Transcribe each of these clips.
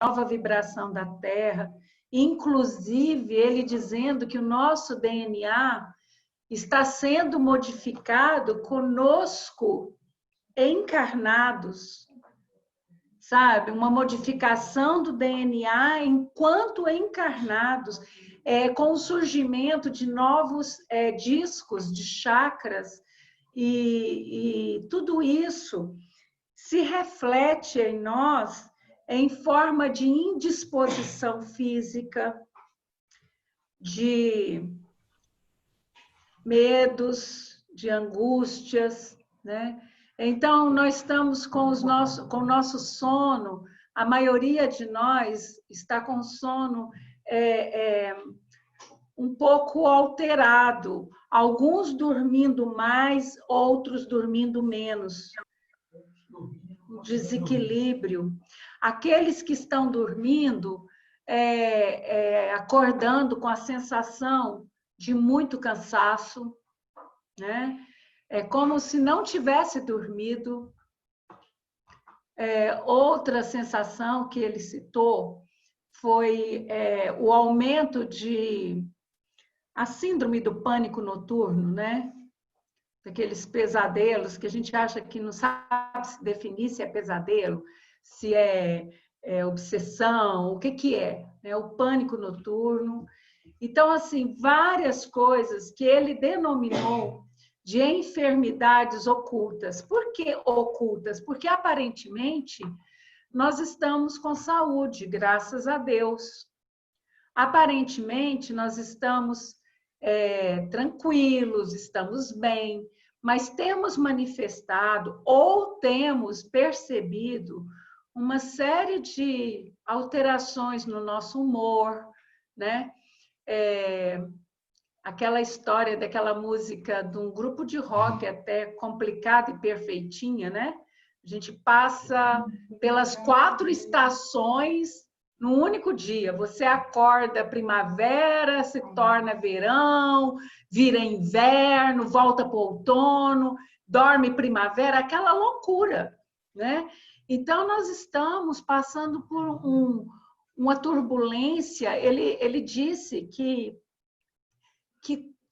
nova vibração da Terra, inclusive ele dizendo que o nosso DNA está sendo modificado conosco encarnados, sabe? Uma modificação do DNA enquanto encarnados, com o surgimento de novos discos de chakras, e tudo isso se reflete em nós em forma de indisposição física, de medos, de angústias, né? Então, nós estamos com o nosso sono, a maioria de nós está com sono um pouco alterado, alguns dormindo mais, outros dormindo menos. Desequilíbrio. Aqueles que estão dormindo, acordando com a sensação de muito cansaço, né? É como se não tivesse dormido. Outra sensação que ele citou foi o aumento a síndrome do pânico noturno, né? Aqueles pesadelos que a gente acha que não sabe se definir se é pesadelo, se é obsessão, o que é, né? O pânico noturno. Então, assim, várias coisas que ele denominou de enfermidades ocultas. Por que ocultas? Porque, aparentemente, nós estamos com saúde, graças a Deus. Aparentemente, nós estamos tranquilos, estamos bem, mas temos manifestado ou temos percebido uma série de alterações no nosso humor, né? Aquela história daquela música de um grupo de rock até complicada e perfeitinha, né? A gente passa pelas 4 estações num único dia. Você acorda primavera, se torna verão, vira inverno, volta para o outono, dorme primavera, aquela loucura, né? Então, nós estamos passando por uma turbulência. Ele disse que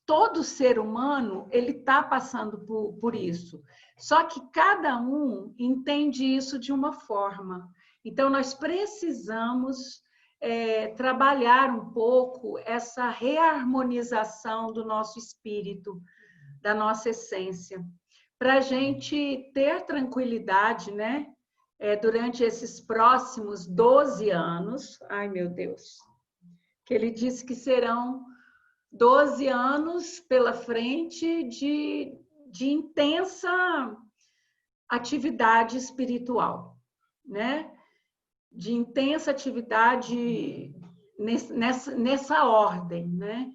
todo ser humano ele está passando por isso. Só que cada um entende isso de uma forma. Então, nós precisamos trabalhar um pouco essa reharmonização do nosso espírito, da nossa essência, para a gente ter tranquilidade, né? Durante esses próximos 12 anos, ai meu Deus, que ele disse que serão 12 anos pela frente de intensa atividade espiritual, né? De intensa atividade nessa ordem, né?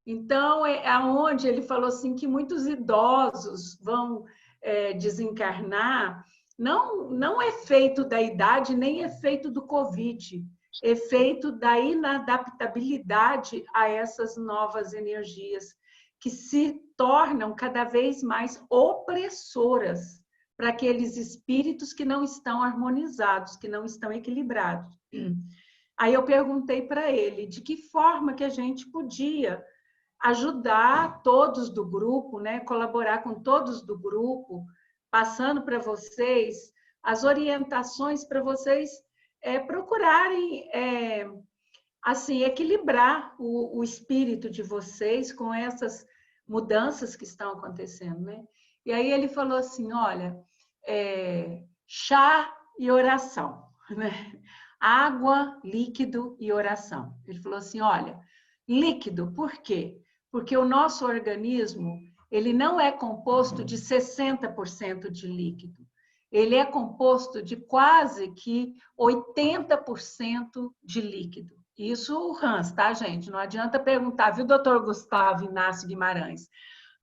Então, aonde ele falou assim que muitos idosos vão desencarnar, não é feito da idade, nem é feito do Covid, efeito da inadaptabilidade a essas novas energias, que se tornam cada vez mais opressoras para aqueles espíritos que não estão harmonizados, que não estão equilibrados. Aí eu perguntei para ele de que forma que a gente podia ajudar todos do grupo, né? Colaborar com todos do grupo, passando para vocês as orientações para vocês procurarem assim equilibrar o espírito de vocês com essas mudanças que estão acontecendo, né? E aí ele falou assim, olha, chá e oração, né? Água, líquido e oração. Ele falou assim, olha, líquido, por quê? Porque o nosso organismo, ele não é composto de 60% de líquido. Ele é composto de quase que 80% de líquido. Isso o Hans, tá, gente? Não adianta perguntar, viu, doutor Gustavo Inácio Guimarães?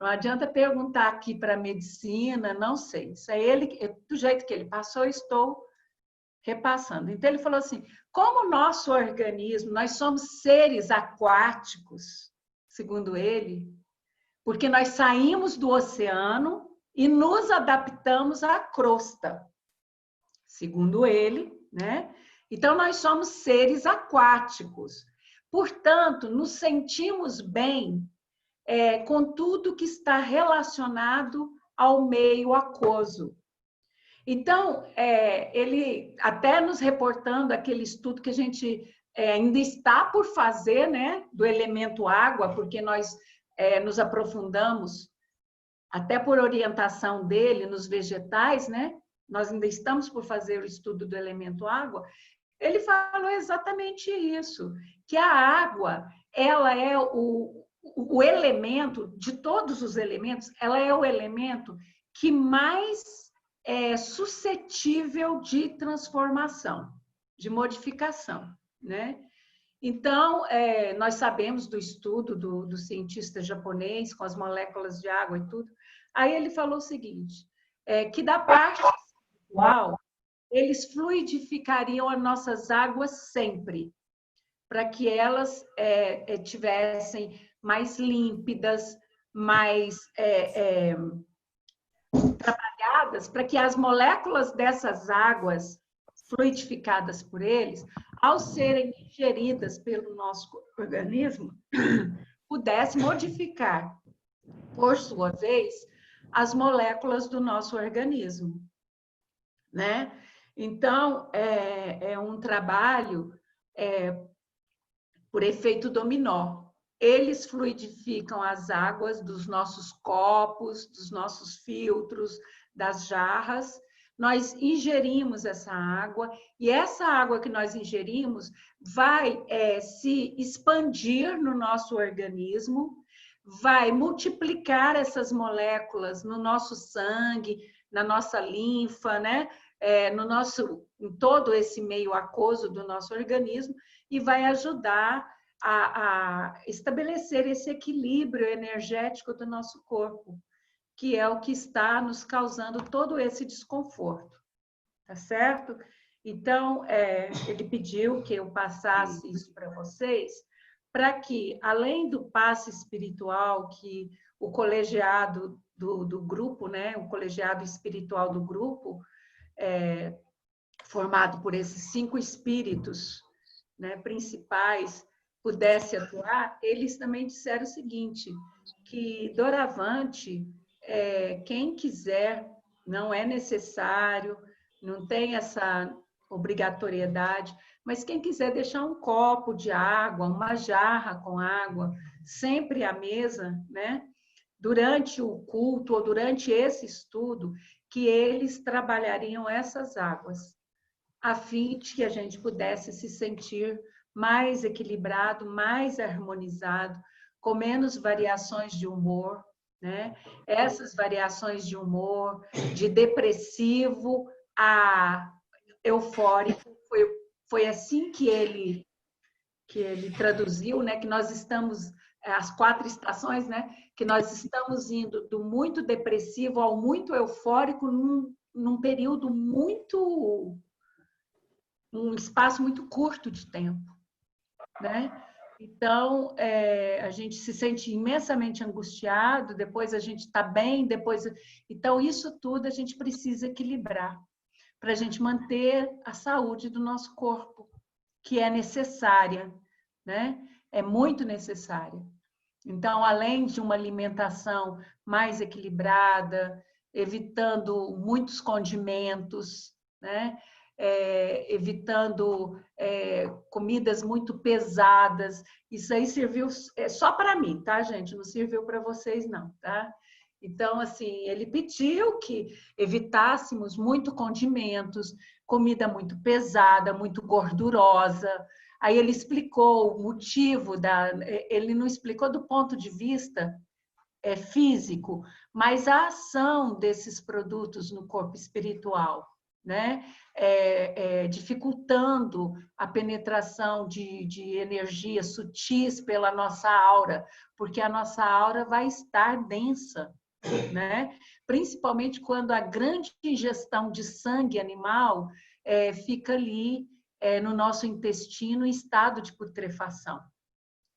Não adianta perguntar aqui para a medicina, não sei. Isso é ele, do jeito que ele passou, eu estou repassando. Então, ele falou assim, como o nosso organismo, nós somos seres aquáticos, segundo ele, porque nós saímos do oceano e nos adaptamos à crosta, segundo ele, né? Então, nós somos seres aquáticos. Portanto, nos sentimos bem com tudo que está relacionado ao meio aquoso. Então, ele até nos reportando aquele estudo que a gente ainda está por fazer, né, do elemento água, porque nós nos aprofundamos, até por orientação dele, nos vegetais, né? Nós ainda estamos por fazer o estudo do elemento água. Ele falou exatamente isso, que a água, ela é o elemento, de todos os elementos, ela é o elemento que mais é suscetível de transformação, de modificação, né? Então, nós sabemos do estudo do cientista japonês com as moléculas de água e tudo. Aí ele falou o seguinte, que da parte espiritual, eles fluidificariam as nossas águas sempre, para que elas tivessem mais límpidas, mais trabalhadas, para que as moléculas dessas águas fluidificadas por eles, ao serem ingeridas pelo nosso organismo, pudesse modificar, por sua vez, as moléculas do nosso organismo, né? Então, é um trabalho por efeito dominó. Eles fluidificam as águas dos nossos copos, dos nossos filtros, das jarras. Nós ingerimos essa água e essa água que nós ingerimos vai se expandir no nosso organismo, vai multiplicar essas moléculas no nosso sangue, na nossa linfa, né? Em todo esse meio aquoso do nosso organismo, e vai ajudar a estabelecer esse equilíbrio energético do nosso corpo, que é o que está nos causando todo esse desconforto, tá certo? Então, ele pediu que eu passasse isso para vocês, para que, além do passe espiritual que o colegiado do grupo, né, o colegiado espiritual do grupo, formado por esses 5 espíritos, né, principais, pudesse atuar, eles também disseram o seguinte, que doravante, quem quiser, não é necessário, não tem essa obrigatoriedade, mas quem quiser deixar um copo de água, uma jarra com água, sempre à mesa, né, durante o culto ou durante esse estudo, que eles trabalhariam essas águas, a fim de que a gente pudesse se sentir mais equilibrado, mais harmonizado, com menos variações de humor, né? Essas variações de humor, de depressivo a eufórico, foi assim que ele traduziu, né? Que nós estamos, as 4 estações, né? Que nós estamos indo do muito depressivo ao muito eufórico num período muito, um espaço muito curto de tempo, né? Então, a gente se sente imensamente angustiado, depois a gente está bem, depois... Então, isso tudo a gente precisa equilibrar para a gente manter a saúde do nosso corpo, que é necessária, né? É muito necessária. Então, além de uma alimentação mais equilibrada, evitando muitos condimentos, né? Evitando comidas muito pesadas. Isso aí serviu só para mim, tá, gente? Não serviu para vocês, não, tá? Então, assim, ele pediu que evitássemos muito condimentos, comida muito pesada, muito gordurosa. Aí ele explicou o motivo ele não explicou do ponto de vista físico, mas a ação desses produtos no corpo espiritual, né? Dificultando a penetração de energias sutis pela nossa aura, porque a nossa aura vai estar densa, né? Principalmente quando a grande ingestão de sangue animal fica ali no nosso intestino em estado de putrefação,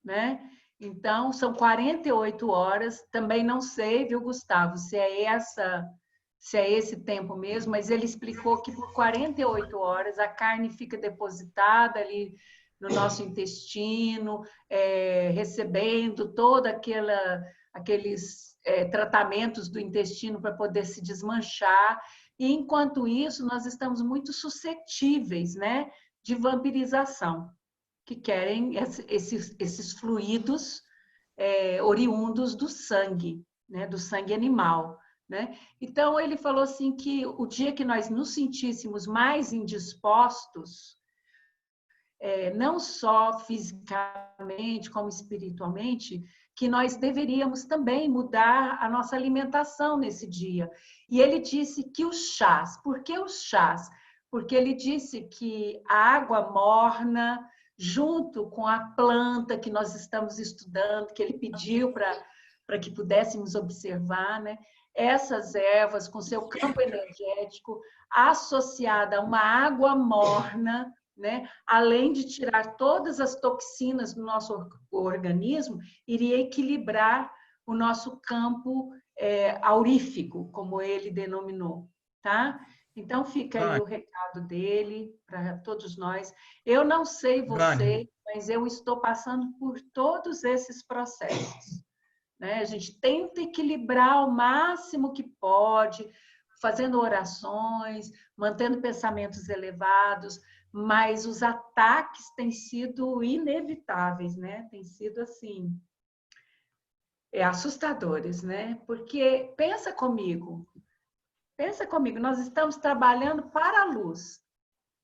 né? Então, são 48 horas, também não sei, viu, Gustavo, se é se é esse tempo mesmo, mas ele explicou que por 48 horas a carne fica depositada ali no nosso intestino, recebendo toda aqueles tratamentos do intestino para poder se desmanchar. E enquanto isso, nós estamos muito suscetíveis, né, de vampirização, que querem esses fluidos oriundos do sangue, né, do sangue animal. Né? Então, ele falou assim que o dia que nós nos sentíssemos mais indispostos, não só fisicamente, como espiritualmente, que nós deveríamos também mudar a nossa alimentação nesse dia. E ele disse que os chás, por que os chás? Porque ele disse que a água morna, junto com a planta que nós estamos estudando, que ele pediu para que pudéssemos observar, né? Essas ervas com seu campo energético associada a uma água morna, né? Além de tirar todas as toxinas do nosso organismo, iria equilibrar o nosso campo aurífico, como ele denominou, tá? Então fica aí o recado dele para todos nós. Eu não sei você, mas eu estou passando por todos esses processos. Né? A gente tenta equilibrar o máximo que pode, fazendo orações, mantendo pensamentos elevados, mas os ataques têm sido inevitáveis, né? Tem sido assim, assustadores, né? Porque pensa comigo, nós estamos trabalhando para a luz.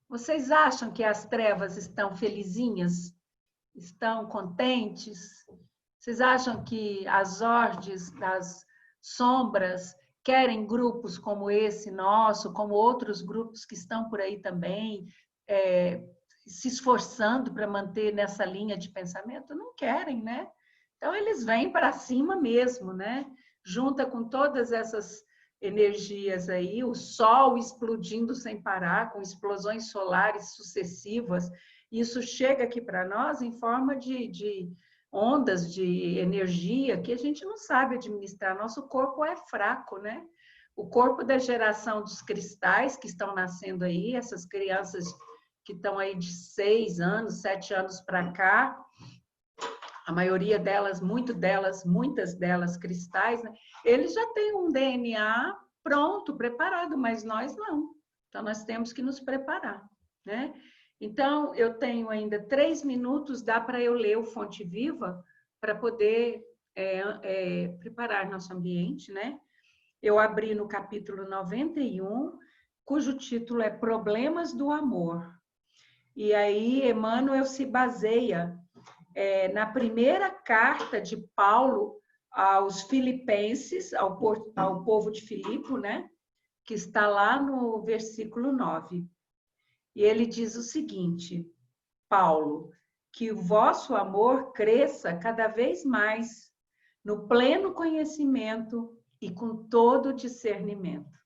Vocês acham que as trevas estão felizinhas? Estão contentes? Vocês acham que as hordes das sombras querem grupos como esse nosso, como outros grupos que estão por aí também, se esforçando para manter nessa linha de pensamento? Não querem, né? Então, eles vêm para cima mesmo, né? Junta com todas essas energias aí, o Sol explodindo sem parar, com explosões solares sucessivas. Isso chega aqui para nós em forma de ondas de energia que a gente não sabe administrar. Nosso corpo é fraco, né? O corpo da geração dos cristais que estão nascendo aí, essas crianças que estão aí de 6 anos, 7 anos para cá, a maioria delas, muitas delas cristais, né? Eles já têm um DNA pronto, preparado, mas nós não. Então, nós temos que nos preparar, né? Então, eu tenho ainda 3 minutos, dá para eu ler o Fonte Viva para poder preparar nosso ambiente, né? Eu abri no capítulo 91, cujo título é Problemas do Amor. E aí, Emmanuel se baseia na primeira carta de Paulo aos Filipenses, ao povo de Filipe, né? Que está lá no versículo 9. E ele diz o seguinte, Paulo, que o vosso amor cresça cada vez mais no pleno conhecimento e com todo discernimento.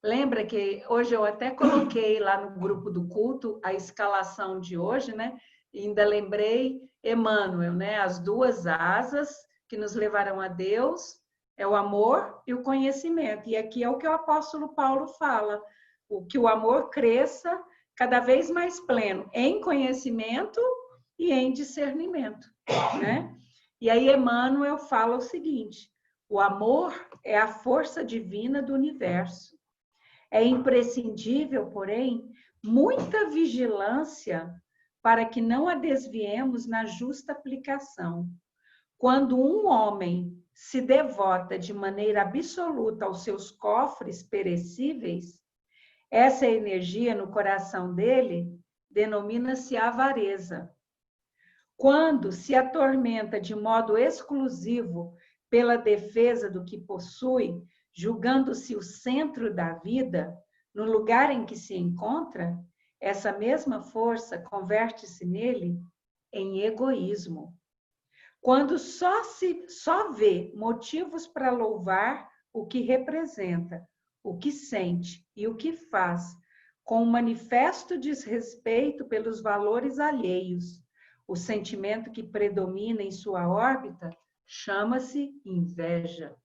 Lembra que hoje eu até coloquei lá no grupo do culto a escalação de hoje, né? E ainda lembrei Emmanuel, né? As 2 asas que nos levarão a Deus é o amor e o conhecimento. E aqui é o que o apóstolo Paulo fala, que o amor cresça cada vez mais pleno em conhecimento e em discernimento, né? E aí Emmanuel fala o seguinte, o amor é a força divina do universo. É imprescindível, porém, muita vigilância para que não a desviemos na justa aplicação. Quando um homem se devota de maneira absoluta aos seus cofres perecíveis, essa energia no coração dele denomina-se avareza. Quando se atormenta de modo exclusivo pela defesa do que possui, julgando-se o centro da vida, no lugar em que se encontra, essa mesma força converte-se nele em egoísmo. Quando só vê motivos para louvar o que representa, o que sente e o que faz, com um manifesto desrespeito pelos valores alheios, o sentimento que predomina em sua órbita chama-se inveja.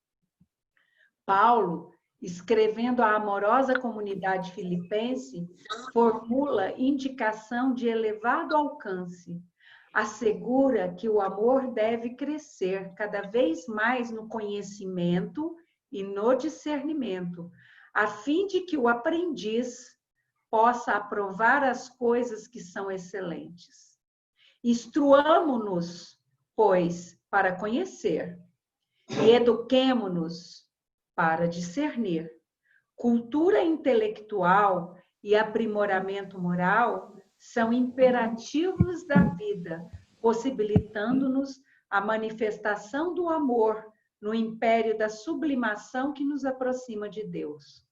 Paulo, escrevendo à amorosa comunidade filipense, formula indicação de elevado alcance. Assegura que o amor deve crescer cada vez mais no conhecimento e no discernimento, a fim de que o aprendiz possa aprovar as coisas que são excelentes. Instruamo-nos, pois, para conhecer, e eduquemo-nos para discernir. Cultura intelectual e aprimoramento moral são imperativos da vida, possibilitando-nos a manifestação do amor no império da sublimação que nos aproxima de Deus.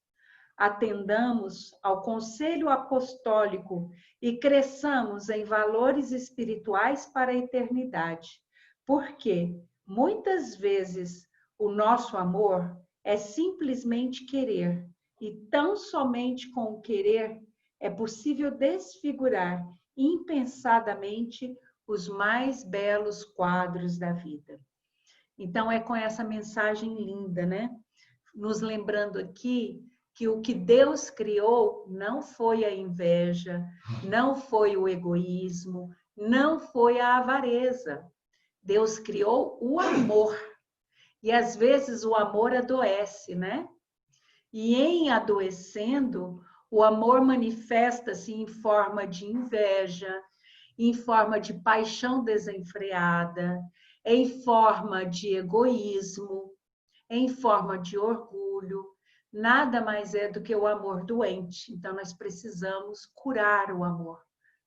Atendamos ao conselho apostólico e cresçamos em valores espirituais para a eternidade, porque muitas vezes o nosso amor é simplesmente querer, e tão somente com o querer é possível desfigurar impensadamente os mais belos quadros da vida. Então, é com essa mensagem linda, né? Nos lembrando aqui que o que Deus criou não foi a inveja, não foi o egoísmo, não foi a avareza. Deus criou o amor. E às vezes o amor adoece, né? E em adoecendo, o amor manifesta-se em forma de inveja, em forma de paixão desenfreada, em forma de egoísmo, em forma de orgulho. Nada mais é do que o amor doente. Então, nós precisamos curar o amor,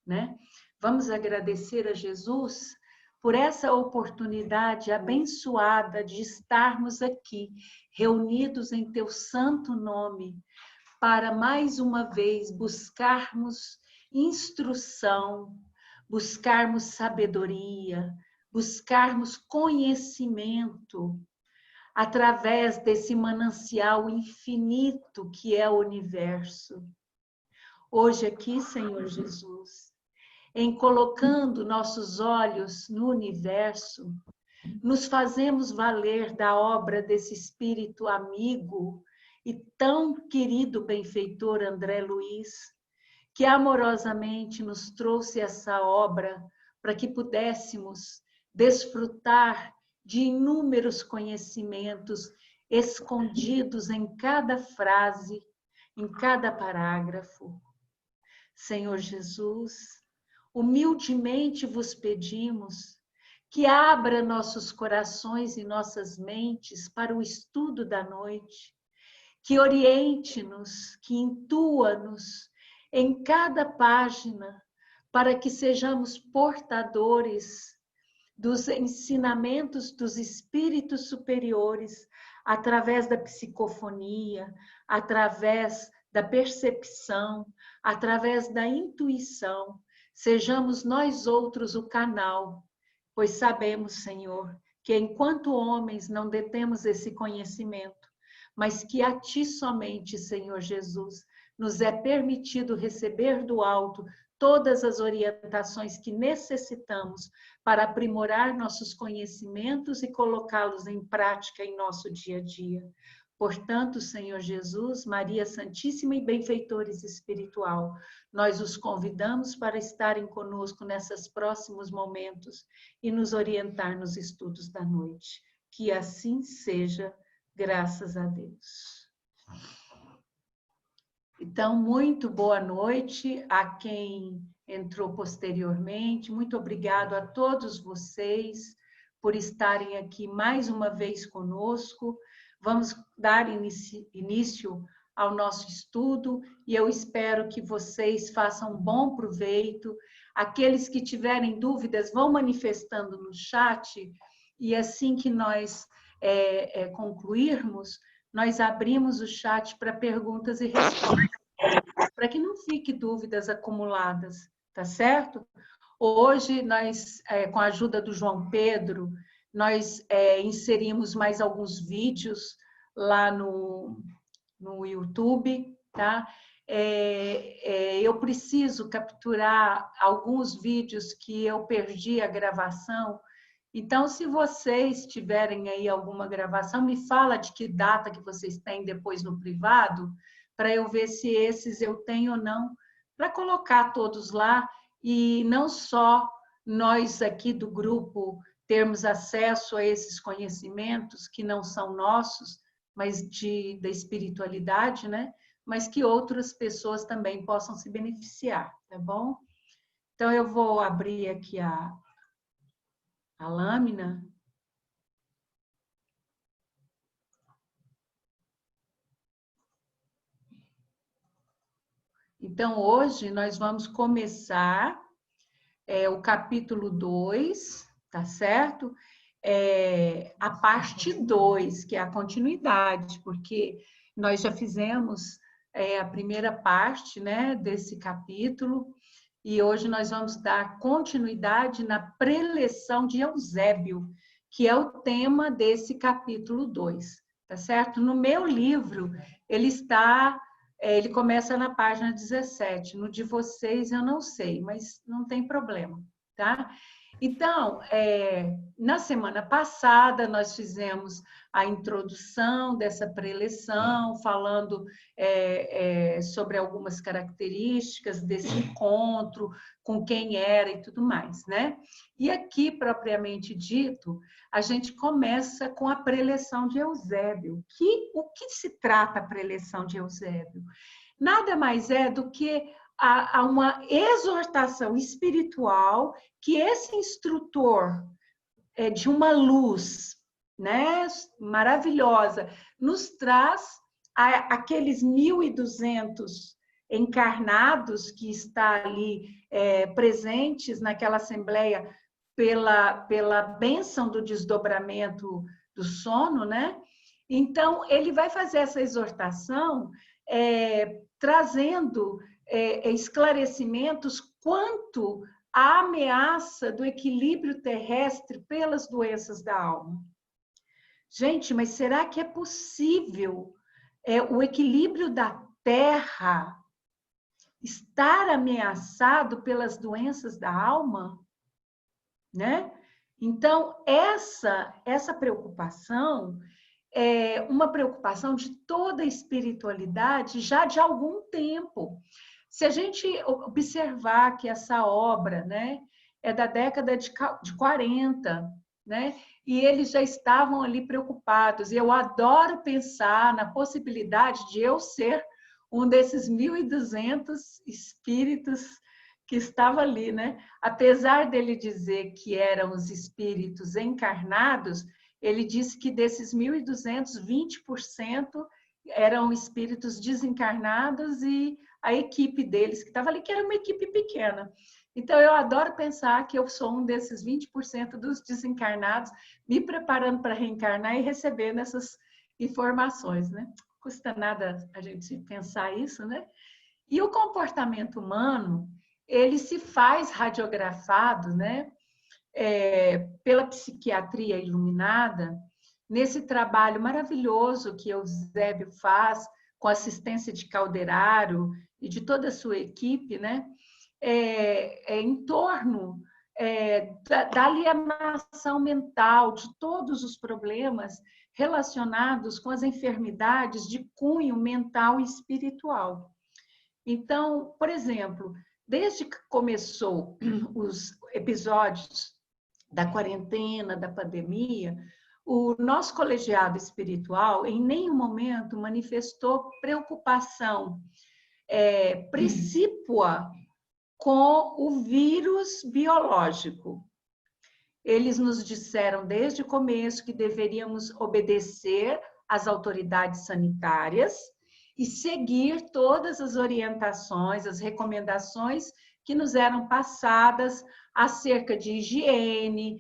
né? Vamos agradecer a Jesus por essa oportunidade abençoada de estarmos aqui, reunidos em teu santo nome, para mais uma vez buscarmos instrução, buscarmos sabedoria, buscarmos conhecimento, através desse manancial infinito que é o universo. Hoje aqui, Senhor Jesus, em colocando nossos olhos no universo, nos fazemos valer da obra desse espírito amigo e tão querido benfeitor André Luiz, que amorosamente nos trouxe essa obra para que pudéssemos desfrutar de inúmeros conhecimentos escondidos em cada frase, em cada parágrafo. Senhor Jesus, humildemente vos pedimos que abra nossos corações e nossas mentes para o estudo da noite, que oriente-nos, que intua-nos em cada página, para que sejamos portadores dos ensinamentos dos espíritos superiores, através da psicofonia, através da percepção, através da intuição. Sejamos nós outros o canal, pois sabemos, Senhor, que enquanto homens não detemos esse conhecimento, mas que a Ti somente, Senhor Jesus, nos é permitido receber do alto todas as orientações que necessitamos para aprimorar nossos conhecimentos e colocá-los em prática em nosso dia a dia. Portanto, Senhor Jesus, Maria Santíssima e benfeitores espiritual, nós os convidamos para estarem conosco nesses próximos momentos e nos orientar nos estudos da noite. Que assim seja, graças a Deus. Então, muito boa noite a quem entrou posteriormente. Muito obrigado a todos vocês por estarem aqui mais uma vez conosco. Vamos dar início ao nosso estudo e eu espero que vocês façam bom proveito. Aqueles que tiverem dúvidas vão manifestando no chat e assim que nós concluirmos, nós abrimos o chat para perguntas e respostas, para que não fique dúvidas acumuladas, tá certo? Hoje, nós, com a ajuda do João Pedro, nós inserimos mais alguns vídeos lá no YouTube, tá? Eu preciso capturar alguns vídeos que eu perdi a gravação Então, se vocês tiverem aí alguma gravação, me fala de que data que vocês têm depois no privado, para eu ver se esses eu tenho ou não, para colocar todos lá e não só nós aqui do grupo termos acesso a esses conhecimentos que não são nossos, mas da espiritualidade, né? Mas que outras pessoas também possam se beneficiar, tá bom? Então, eu vou abrir aqui a lâmina. Então, hoje nós vamos começar o capítulo 2, tá certo? A parte 2, que é a continuidade, porque nós já fizemos a primeira parte, né, desse capítulo, e hoje nós vamos dar continuidade na preleção de Eusébio, que é o tema desse capítulo 2, tá certo? No meu livro, ele começa na página 17, no de vocês eu não sei, mas não tem problema, tá? Então, na semana passada, nós fizemos a introdução dessa preleção, falando sobre algumas características desse encontro, com quem era e tudo mais, né? E aqui, propriamente dito, a gente começa com a preleção de Eusébio. O que se trata a preleção de Eusébio? Nada mais é do que a uma exortação espiritual que esse instrutor de uma luz, né, maravilhosa, nos traz aqueles 1.200 encarnados que está ali presentes naquela assembleia pela bênção do desdobramento do sono, né? Então, ele vai fazer essa exortação trazendo esclarecimentos quanto à ameaça do equilíbrio terrestre pelas doenças da alma. Gente, mas será que é possível o equilíbrio da Terra estar ameaçado pelas doenças da alma? Né? Então, essa preocupação é uma preocupação de toda a espiritualidade já de algum tempo. Se a gente observar que essa obra, né, é da década de 40, né, e eles já estavam ali preocupados, e eu adoro pensar na possibilidade de eu ser um desses 1.200 espíritos que estava ali, né? Apesar dele dizer que eram os espíritos encarnados, ele disse que desses 1.200, 20% eram espíritos desencarnados e a equipe deles que estava ali, que era uma equipe pequena. Então, eu adoro pensar que eu sou um desses 20% dos desencarnados, me preparando para reencarnar e recebendo essas informações, né? Não custa nada a gente pensar isso, né? E o comportamento humano, ele se faz radiografado, né? Pela psiquiatria iluminada, nesse trabalho maravilhoso que Eusébio faz, com assistência de Calderaro e de toda a sua equipe, né? Em torno da alienação mental, de todos os problemas relacionados com as enfermidades de cunho mental e espiritual. Então, por exemplo, desde que começou os episódios da quarentena, da pandemia, o nosso colegiado espiritual em nenhum momento manifestou preocupação precípua com o vírus biológico. Eles nos disseram desde o começo que deveríamos obedecer às autoridades sanitárias e seguir todas as orientações, as recomendações que nos eram passadas acerca de higiene,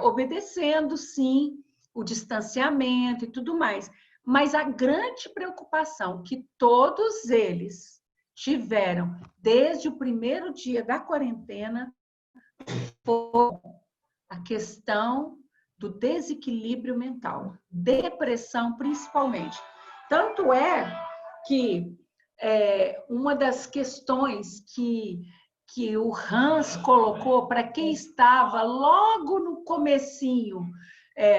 obedecendo, sim, o distanciamento e tudo mais. Mas a grande preocupação que todos eles tiveram desde o primeiro dia da quarentena foi a questão do desequilíbrio mental, depressão principalmente. Tanto é que uma das questões que que o Hans colocou para quem estava logo no comecinho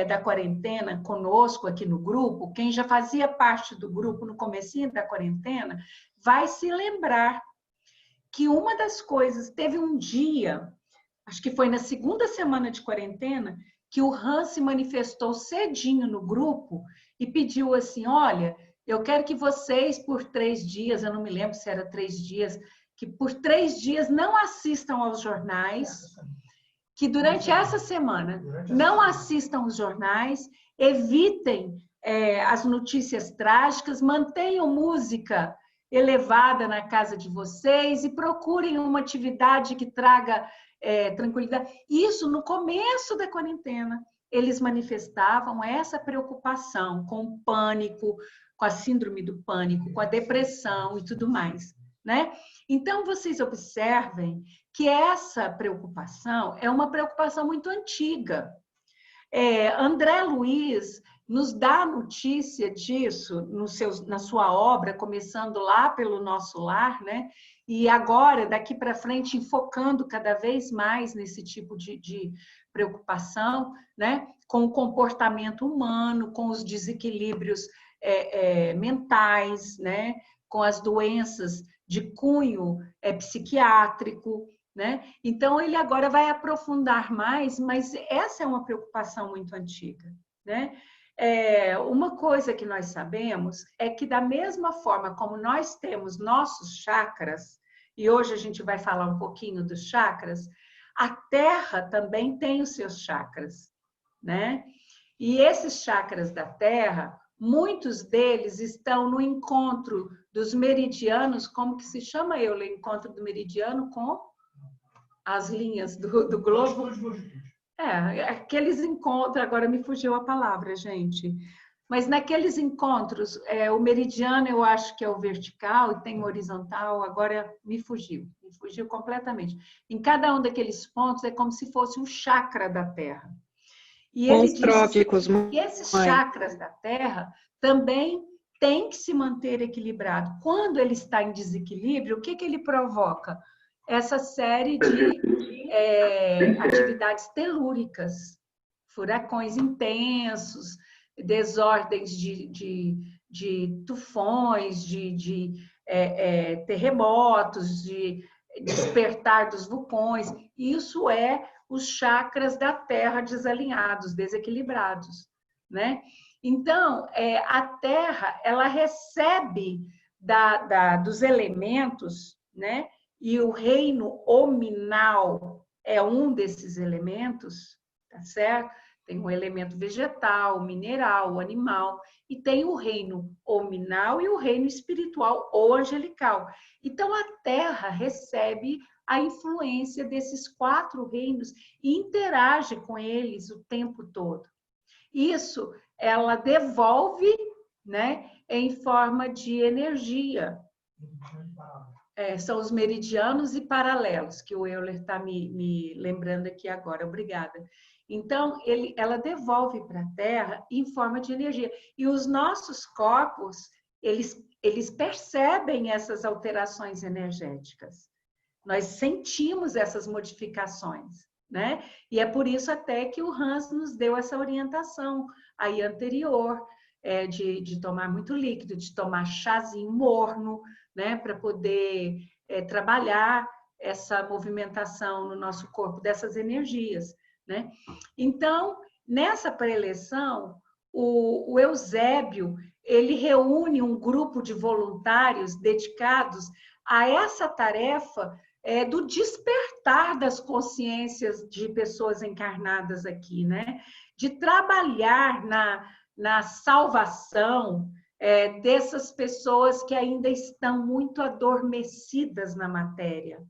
da quarentena conosco aqui no grupo, quem já fazia parte do grupo no comecinho da quarentena, vai se lembrar que uma das coisas, teve um dia, acho que foi na segunda semana de quarentena, que o Hans se manifestou cedinho no grupo e pediu assim, olha, eu quero que vocês por 3 dias, eu não me lembro se era 3 dias, que por 3 dias não assistam aos jornais, que durante essa semana não assistam os jornais, evitem as notícias trágicas, mantenham música elevada na casa de vocês e procurem uma atividade que traga tranquilidade. Isso no começo da quarentena, eles manifestavam essa preocupação com o pânico, com a síndrome do pânico, com a depressão e tudo mais, né? Então, vocês observem que essa preocupação é uma preocupação muito antiga. André Luiz nos dá notícia disso na sua obra, começando lá pelo Nosso Lar, né? E agora, daqui para frente, enfocando cada vez mais nesse tipo de preocupação, né? Com o comportamento humano, com os desequilíbrios mentais, né? Com as doenças de cunho psiquiátrico, né? Então, ele agora vai aprofundar mais, mas essa é uma preocupação muito antiga, né? Uma coisa que nós sabemos é que, da mesma forma como nós temos nossos chakras, e hoje a gente vai falar um pouquinho dos chakras, a Terra também tem os seus chakras, né? E esses chakras da Terra, muitos deles estão no encontro dos meridianos, como que se chama, o encontro do meridiano com as linhas do globo? Aqueles encontros, agora me fugiu a palavra, gente. Mas naqueles encontros, o meridiano eu acho que é o vertical e tem o horizontal, agora me fugiu completamente. Em cada um daqueles pontos é como se fosse um chakra da Terra. E ele diz trópicos, que esses chakras da Terra também têm que se manter equilibrado. Quando ele está em desequilíbrio, o que ele provoca? Essa série de atividades telúricas, furacões intensos, desordens de tufões, de terremotos, de despertar dos vulcões. Isso é os chakras da Terra desalinhados, desequilibrados, né? Então, a Terra, ela recebe dos elementos, né? E o reino hominal é um desses elementos, tá certo? Tem o elemento vegetal, o mineral, o animal, e tem o reino hominal e o reino espiritual ou angelical. Então, a Terra recebe a influência desses 4 reinos e interage com eles o tempo todo. Isso ela devolve, né, em forma de energia. São os meridianos e paralelos, que o Euler está me lembrando aqui agora. Obrigada. Então, ela devolve para a Terra em forma de energia. E os nossos corpos, eles percebem essas alterações energéticas. Nós sentimos essas modificações, né? E é por isso até que o Hans nos deu essa orientação aí anterior, de tomar muito líquido, de tomar chazinho morno, né? Para poder trabalhar essa movimentação no nosso corpo dessas energias, né? Então, nessa pré-eleição, o Eusébio, ele reúne um grupo de voluntários dedicados a essa tarefa do despertar das consciências de pessoas encarnadas aqui, né? De trabalhar na salvação dessas pessoas que ainda estão muito adormecidas na matéria,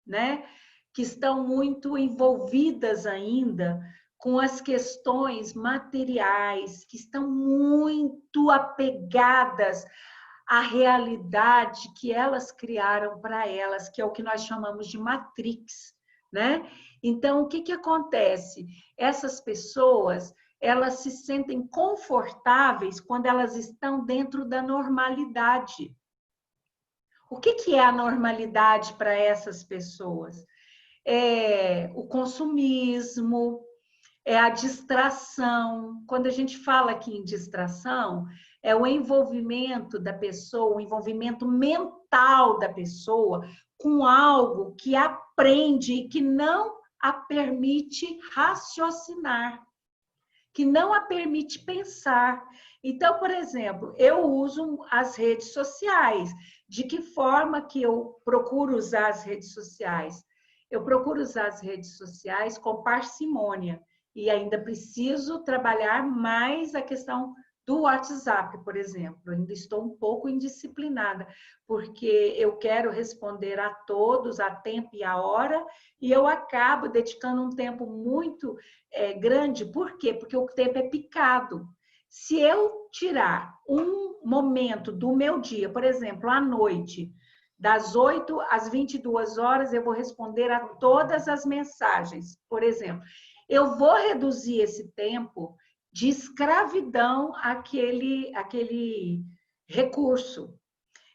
né? Que estão muito envolvidas ainda com as questões materiais, que estão muito apegadas a realidade que elas criaram para elas, que é o que nós chamamos de Matrix, né? Então, o que acontece? Essas pessoas, elas se sentem confortáveis quando elas estão dentro da normalidade. O que é a normalidade para essas pessoas? É o consumismo, é a distração. Quando a gente fala aqui em distração, é o envolvimento da pessoa, o envolvimento mental da pessoa com algo que aprende e que não a permite raciocinar, que não a permite pensar. Então, por exemplo, eu uso as redes sociais. De que forma que eu procuro usar as redes sociais? Eu procuro usar as redes sociais com parcimônia e ainda preciso trabalhar mais a questão do WhatsApp, por exemplo. Eu ainda estou um pouco indisciplinada, porque eu quero responder a todos a tempo e a hora, e eu acabo dedicando um tempo muito grande. Por quê? Porque o tempo é picado. Se eu tirar um momento do meu dia, por exemplo, à noite, das 8 às 22 horas, eu vou responder a todas as mensagens, por exemplo. Eu vou reduzir esse tempo de escravidão àquele recurso.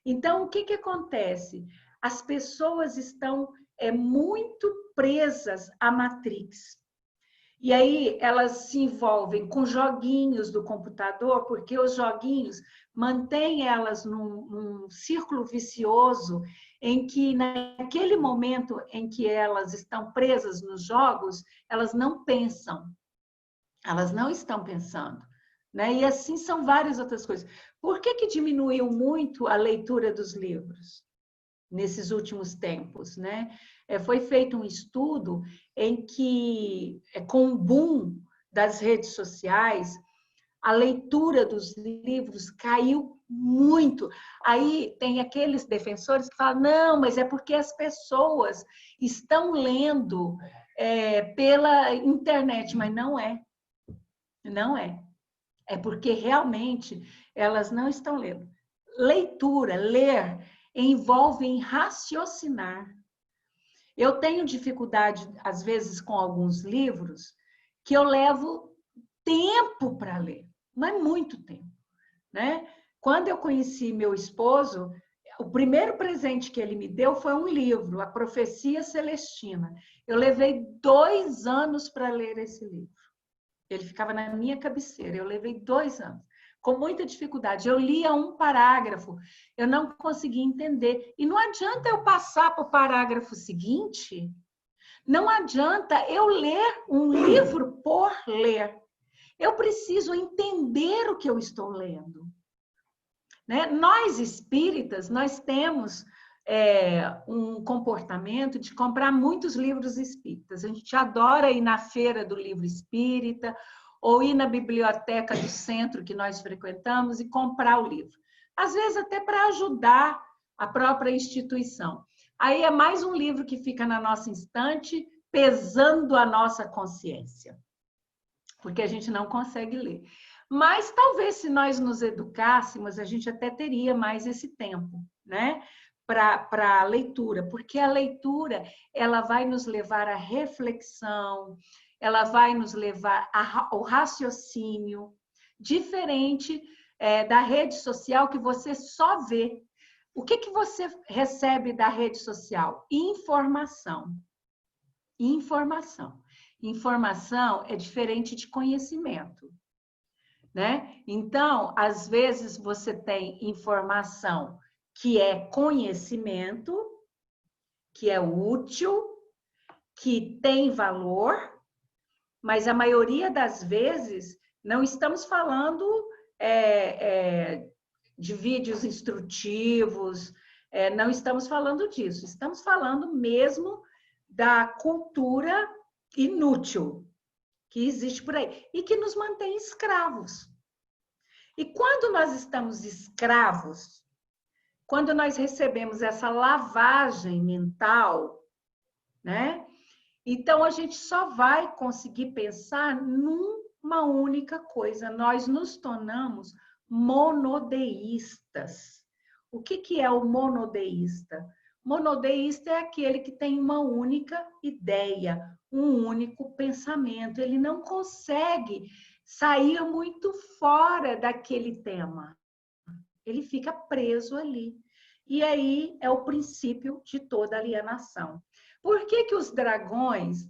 Então, o que acontece? As pessoas estão muito presas à Matrix. E aí elas se envolvem com joguinhos do computador, porque os joguinhos mantêm elas num círculo vicioso em que, naquele momento em que elas estão presas nos jogos, elas não pensam, elas não estão pensando. Né? E assim são várias outras coisas. Por que diminuiu muito a leitura dos livros nesses últimos tempos? Né? Foi feito um estudo em que, com o boom das redes sociais, a leitura dos livros caiu muito. Aí tem aqueles defensores que falam, não, mas é porque as pessoas estão lendo pela internet, mas não é. Não é. É porque realmente elas não estão lendo. Leitura, ler, envolve em raciocinar. Eu tenho dificuldade, às vezes, com alguns livros que eu levo tempo para ler, mas muito tempo. Né? Quando eu conheci meu esposo, o primeiro presente que ele me deu foi um livro, A Profecia Celestina. Eu levei 2 anos para ler esse livro. Ele ficava na minha cabeceira. Eu levei 2 anos, com muita dificuldade. Eu lia um parágrafo, eu não conseguia entender. E não adianta eu passar para o parágrafo seguinte, não adianta eu ler um livro por ler. Eu preciso entender o que eu estou lendo. Né? Nós espíritas, nós temos um comportamento de comprar muitos livros espíritas. A gente adora ir na feira do livro espírita ou ir na biblioteca do centro que nós frequentamos e comprar o livro. Às vezes até para ajudar a própria instituição. Aí é mais um livro que fica na nossa estante, pesando a nossa consciência, porque a gente não consegue ler. Mas talvez se nós nos educássemos, a gente até teria mais esse tempo, né? Para a leitura, porque a leitura ela vai nos levar à reflexão, ela vai nos levar ao raciocínio, diferente da rede social que você só vê. O que você recebe da rede social? Informação. Informação. Informação é diferente de conhecimento. Né? Então, às vezes você tem informação que é conhecimento, que é útil, que tem valor, mas a maioria das vezes não estamos falando de vídeos instrutivos, não estamos falando disso, estamos falando mesmo da cultura inútil que existe por aí e que nos mantém escravos. E quando nós estamos escravos, quando nós recebemos essa lavagem mental, né? Então a gente só vai conseguir pensar numa única coisa. Nós nos tornamos monodeístas. O que é o monodeísta? Monodeísta é aquele que tem uma única ideia, um único pensamento. Ele não consegue sair muito fora daquele tema. Ele fica preso ali. E aí é o princípio de toda alienação. Por que que os dragões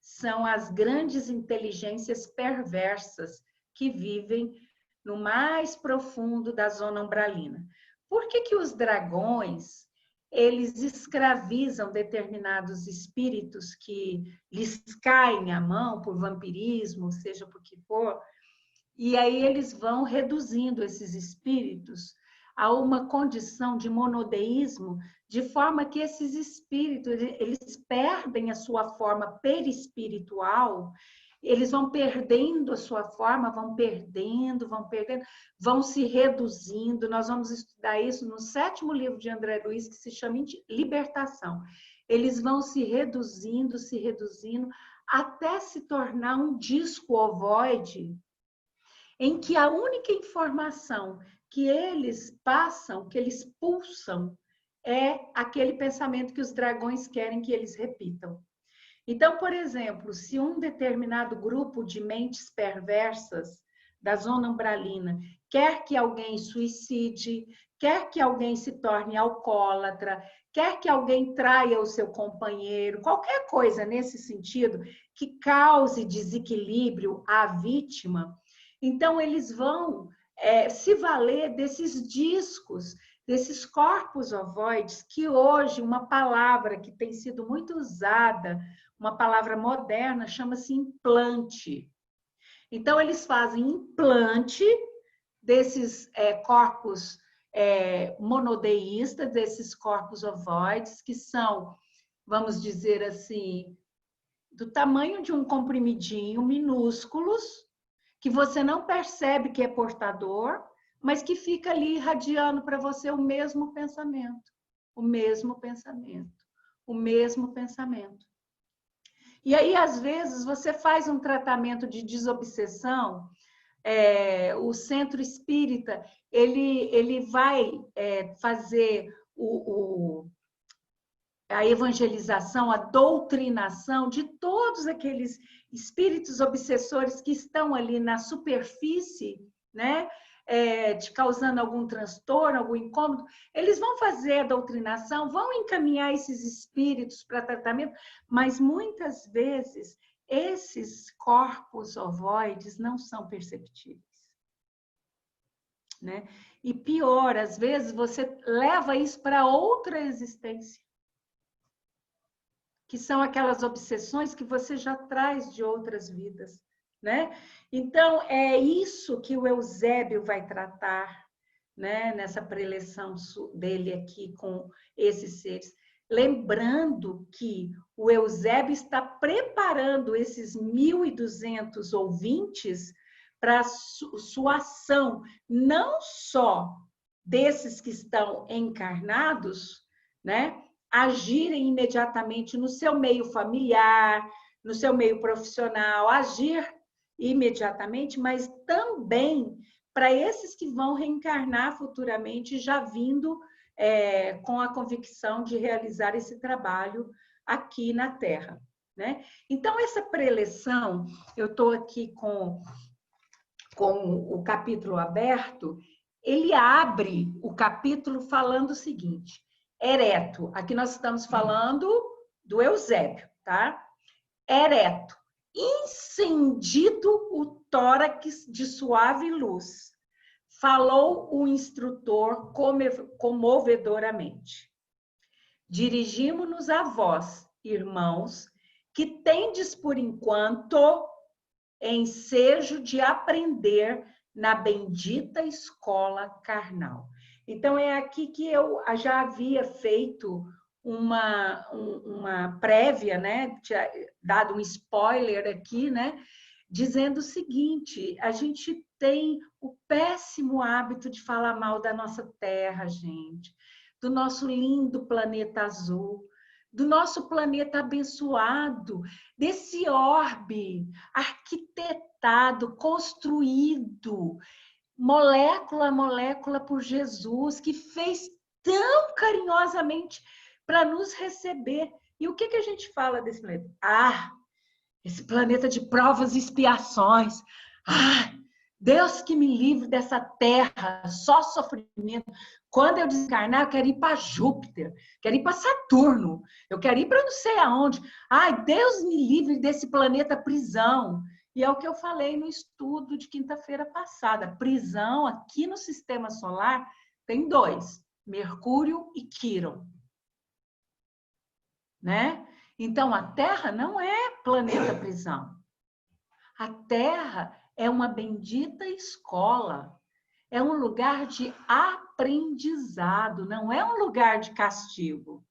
são as grandes inteligências perversas que vivem no mais profundo da zona umbralina? Por que que os dragões, eles escravizam determinados espíritos que lhes caem à mão por vampirismo, seja por que for, e aí eles vão reduzindo esses espíritos a uma condição de monodeísmo, de forma que esses espíritos, eles perdem a sua forma perispiritual, eles vão perdendo a sua forma, vão perdendo, vão se reduzindo. Nós vamos estudar isso no 7º livro de André Luiz, que se chama Libertação. Eles vão se reduzindo, até se tornar um disco ovoide, em que a única informação que eles passam, que eles pulsam, é aquele pensamento que os dragões querem que eles repitam. Então, por exemplo, se um determinado grupo de mentes perversas da zona umbralina quer que alguém suicide, quer que alguém se torne alcoólatra, quer que alguém traia o seu companheiro, qualquer coisa nesse sentido que cause desequilíbrio à vítima, então eles vão se valer desses discos, desses corpos ovoides, que hoje uma palavra que tem sido muito usada, uma palavra moderna, chama-se implante. Então, eles fazem implante desses corpos monodeístas, desses corpos ovoides, que são, vamos dizer assim, do tamanho de um comprimidinho, minúsculos, que você não percebe que é portador, mas que fica ali irradiando para você o mesmo pensamento, o mesmo pensamento, o mesmo pensamento. E aí, às vezes, você faz um tratamento de desobsessão, o centro espírita, ele vai fazer a evangelização, a doutrinação de todos aqueles espíritos obsessores que estão ali na superfície, né? Te causando algum transtorno, algum incômodo, eles vão fazer a doutrinação, vão encaminhar esses espíritos para tratamento, mas muitas vezes esses corpos ovoides não são perceptíveis, né? E pior, às vezes você leva isso para outra existência, que são aquelas obsessões que você já traz de outras vidas, né? Então, é isso que o Eusébio vai tratar, né, nessa preleção dele aqui com esses seres. Lembrando que o Eusébio está preparando esses 1.200 ouvintes para a sua ação, não só desses que estão encarnados, né, agirem imediatamente no seu meio familiar, no seu meio profissional, agir imediatamente, mas também para esses que vão reencarnar futuramente, já vindo com a convicção de realizar esse trabalho aqui na Terra, né? Então, essa preleção, eu estou aqui com o capítulo aberto, ele abre o capítulo falando o seguinte: Ereto, aqui nós estamos falando do Eusébio, tá? Ereto, incendido o tórax de suave luz, falou o instrutor comovedoramente. Dirigimo-nos a vós, irmãos, que tendes por enquanto ensejo de aprender na bendita escola carnal. Então, é aqui que eu já havia feito uma prévia, né? Tinha dado um spoiler aqui, né? Dizendo o seguinte: a gente tem o péssimo hábito de falar mal da nossa Terra, gente, do nosso lindo planeta azul, do nosso planeta abençoado, desse orbe arquitetado, construído, molécula a molécula por Jesus, que fez tão carinhosamente para nos receber. E o que a gente fala desse planeta? Esse planeta de provas e expiações. Deus que me livre dessa terra, só sofrimento. Quando eu desencarnar, eu quero ir para Júpiter, quero ir para Saturno, eu quero ir para não sei aonde. Ai, Deus me livre desse planeta prisão. E é o que eu falei no estudo de quinta-feira passada. Prisão aqui no sistema solar tem 2, Mercúrio e Quirón, né? Então, a Terra não é planeta prisão. A Terra é uma bendita escola. É um lugar de aprendizado, não é um lugar de castigo.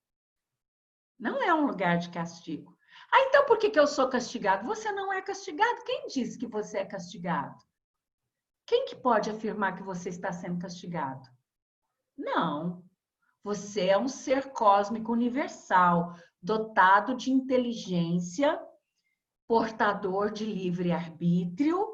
Não é um lugar de castigo. Ah, então por que eu sou castigado? Você não é castigado. Quem disse que você é castigado? Quem que pode afirmar que você está sendo castigado? Não. Você é um ser cósmico universal, dotado de inteligência, portador de livre-arbítrio,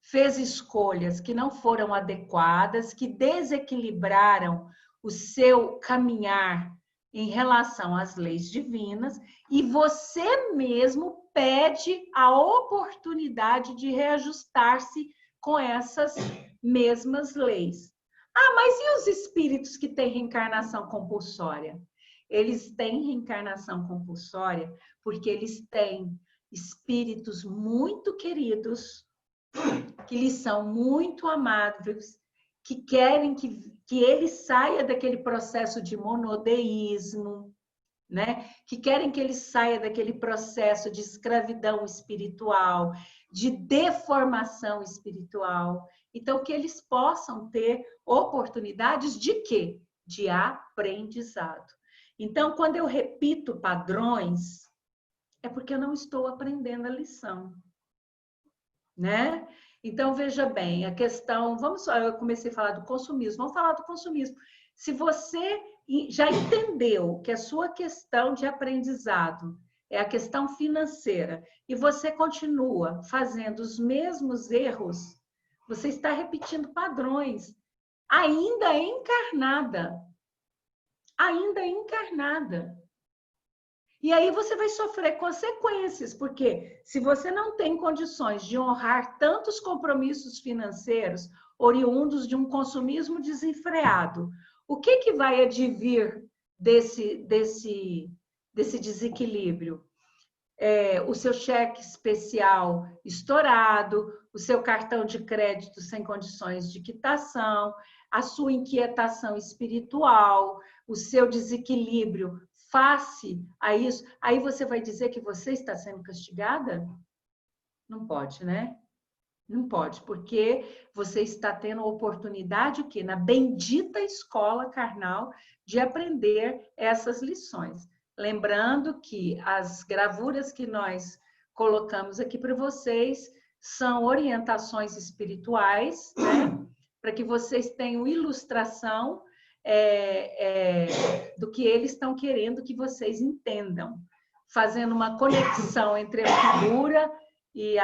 fez escolhas que não foram adequadas, que desequilibraram o seu caminhar em relação às leis divinas, e você mesmo pede a oportunidade de reajustar-se com essas mesmas leis. Ah, mas e os espíritos que têm reencarnação compulsória? Eles têm reencarnação compulsória porque eles têm espíritos muito queridos, que lhes são muito amáveis, que querem que ele saia daquele processo de monodeísmo, né? Que querem que ele saia daquele processo de escravidão espiritual, de deformação espiritual. Então, que eles possam ter oportunidades de quê? De aprendizado. Então, quando eu repito padrões, é porque eu não estou aprendendo a lição, né? Então, veja bem, a questão... eu comecei a falar do consumismo, vamos falar do consumismo. Se você já entendeu que a sua questão de aprendizado é a questão financeira e você continua fazendo os mesmos erros, você está repetindo padrões, ainda encarnada. Ainda encarnada. E aí você vai sofrer consequências, porque se você não tem condições de honrar tantos compromissos financeiros oriundos de um consumismo desenfreado, o que vai advir desse desequilíbrio? O seu cheque especial estourado, o seu cartão de crédito sem condições de quitação, a sua inquietação espiritual, o seu desequilíbrio face a isso. Aí você vai dizer que você está sendo castigada? Não pode, né? Não pode, porque você está tendo a oportunidade, o quê? Na bendita escola carnal, de aprender essas lições. Lembrando que as gravuras que nós colocamos aqui para vocês são orientações espirituais, né? Para que vocês tenham ilustração do que eles estão querendo que vocês entendam, fazendo uma conexão entre a figura e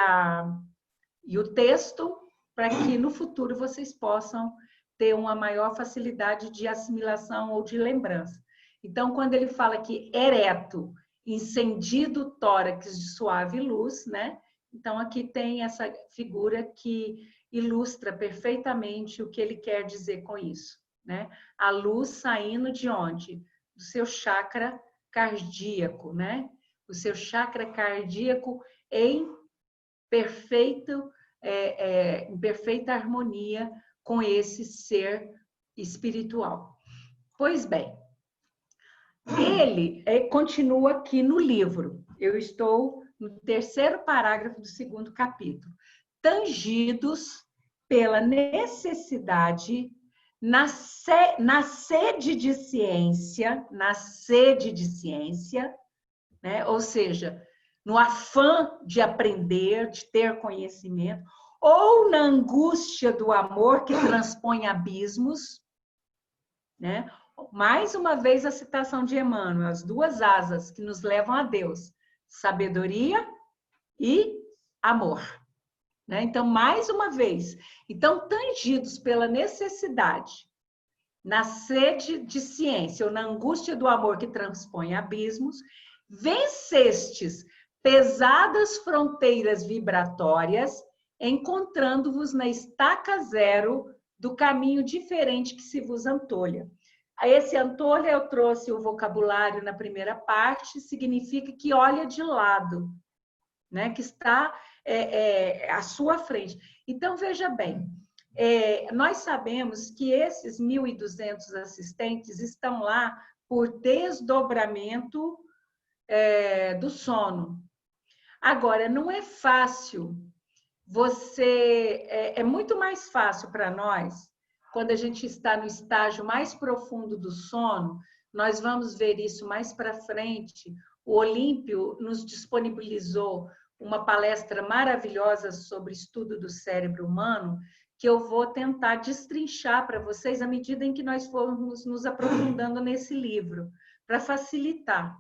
o texto, para que no futuro vocês possam ter uma maior facilidade de assimilação ou de lembrança. Então, quando ele fala que ereto, incendido o tórax de suave luz, né? Então, aqui tem essa figura que ilustra perfeitamente o que ele quer dizer com isso, né? A luz saindo de onde? Do seu chakra cardíaco, né? O seu chakra cardíaco em perfeita harmonia com esse ser espiritual. Pois bem, ele continua aqui no livro. Eu estou no 3º parágrafo do 2º capítulo. Tangidos pela necessidade, na sede de ciência, né? Ou seja, no afã de aprender, de ter conhecimento, ou na angústia do amor que transpõe abismos, né? Mais uma vez a citação de Emmanuel, as 2 asas que nos levam a Deus, sabedoria e amor, né? Então, mais uma vez, então, tangidos pela necessidade, na sede de ciência ou na angústia do amor que transpõe abismos, vencestes pesadas fronteiras vibratórias, encontrando-vos na estaca zero do caminho diferente que se vos antolha. Esse antolha, eu trouxe o vocabulário na primeira parte, significa que olha de lado, né? Que está à sua frente. Então, veja bem, nós sabemos que esses 1.200 assistentes estão lá por desdobramento do sono. Agora, não é fácil é muito mais fácil para nós, quando a gente está no estágio mais profundo do sono, nós vamos ver isso mais para frente. O Olímpio nos disponibilizou uma palestra maravilhosa sobre estudo do cérebro humano, que eu vou tentar destrinchar para vocês à medida em que nós formos nos aprofundando nesse livro, para facilitar.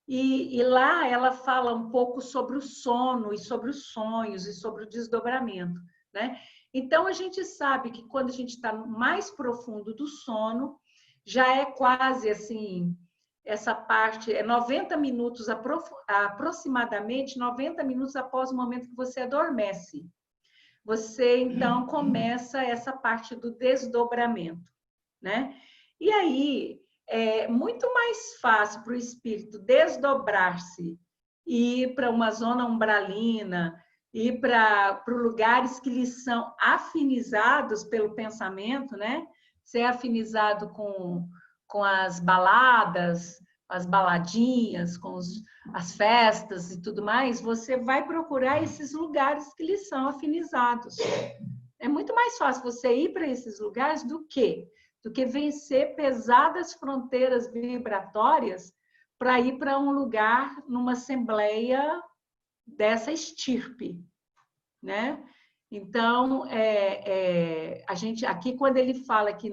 E lá ela fala um pouco sobre o sono e sobre os sonhos e sobre o desdobramento, né? Então, a gente sabe que quando a gente está mais profundo do sono, já é quase assim, essa parte, 90 minutos, aproximadamente 90 minutos após o momento que você adormece. Você, então, começa essa parte do desdobramento, né? E aí, é muito mais fácil para o espírito desdobrar-se e ir para uma zona umbralina, ir para lugares que lhes são afinizados pelo pensamento, né? Ser afinizado com as baladas, as baladinhas, com as festas e tudo mais, você vai procurar esses lugares que lhes são afinizados. É muito mais fácil você ir para esses lugares do que vencer pesadas fronteiras vibratórias para ir para um lugar, numa assembleia dessa estirpe, né? Então, a gente aqui, quando ele fala que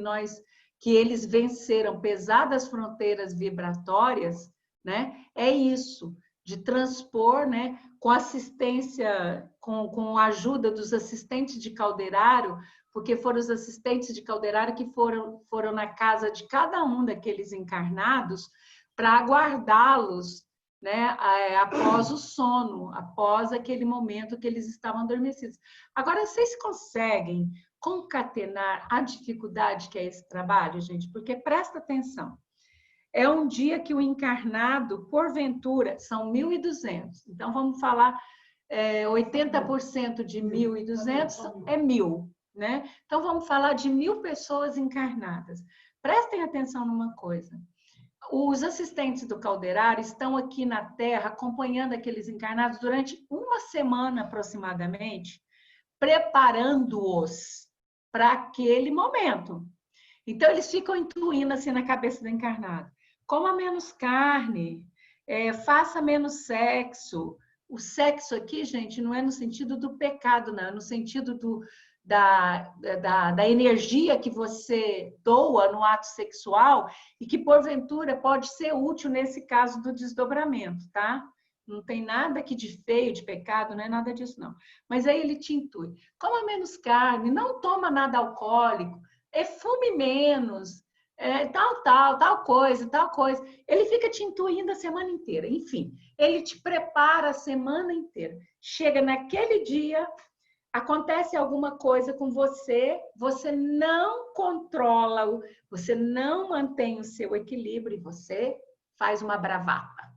eles venceram pesadas fronteiras vibratórias, né? É isso, de transpor, né? Com assistência, com a ajuda dos assistentes de Calderaro, porque foram os assistentes de Calderaro que foram na casa de cada um daqueles encarnados para aguardá-los, né, após o sono, após aquele momento que eles estavam adormecidos. Agora, vocês conseguem concatenar a dificuldade que é esse trabalho, gente? Porque presta atenção. É um dia que o encarnado, porventura, são 1.200. Então, vamos falar, 80% de 1.200 é 1.000. Né? Então, vamos falar de 1.000 pessoas encarnadas. Prestem atenção numa coisa. Os assistentes do Calderaro estão aqui na Terra acompanhando aqueles encarnados durante uma semana aproximadamente, preparando-os para aquele momento. Então, eles ficam intuindo assim na cabeça do encarnado. Coma menos carne, faça menos sexo. O sexo aqui, gente, não é no sentido do pecado, não, é no sentido da energia que você doa no ato sexual e que, porventura, pode ser útil nesse caso do desdobramento, tá? Não tem nada aqui de feio, de pecado, não é nada disso, não. Mas aí ele te intui. Coma menos carne, não toma nada alcoólico, fume menos, tal coisa. Ele fica te intuindo a semana inteira. Enfim, ele te prepara a semana inteira. Chega naquele dia, acontece alguma coisa com você, você não controla, você não mantém o seu equilíbrio e você faz uma bravata.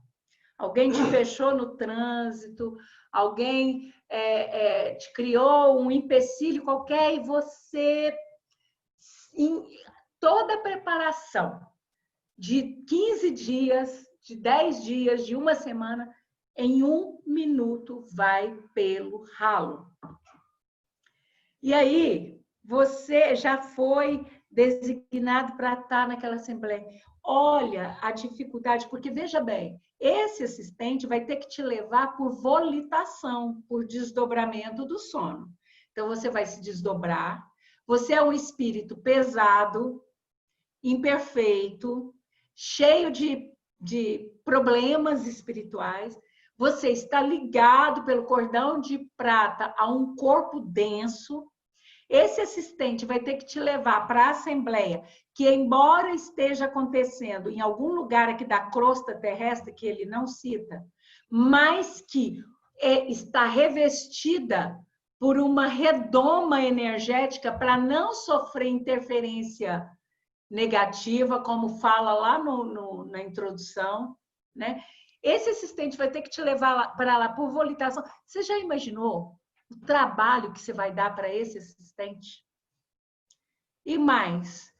Alguém te fechou no trânsito, alguém te criou um empecilho qualquer e você, em toda a preparação de 15 dias, de 10 dias, de uma semana, em 1 minuto vai pelo ralo. E aí, você já foi designado para estar naquela assembleia. Olha a dificuldade, porque veja bem, esse assistente vai ter que te levar por volitação, por desdobramento do sono. Então, você vai se desdobrar, você é um espírito pesado, imperfeito, cheio de problemas espirituais, você está ligado pelo cordão de prata a um corpo denso. Esse assistente vai ter que te levar para a assembleia, que embora esteja acontecendo em algum lugar aqui da crosta terrestre, que ele não cita, mas que está revestida por uma redoma energética para não sofrer interferência negativa, como fala lá na introdução, né? Esse assistente vai ter que te levar para lá por volitação. Você já imaginou o trabalho que você vai dar para esse assistente? E mais,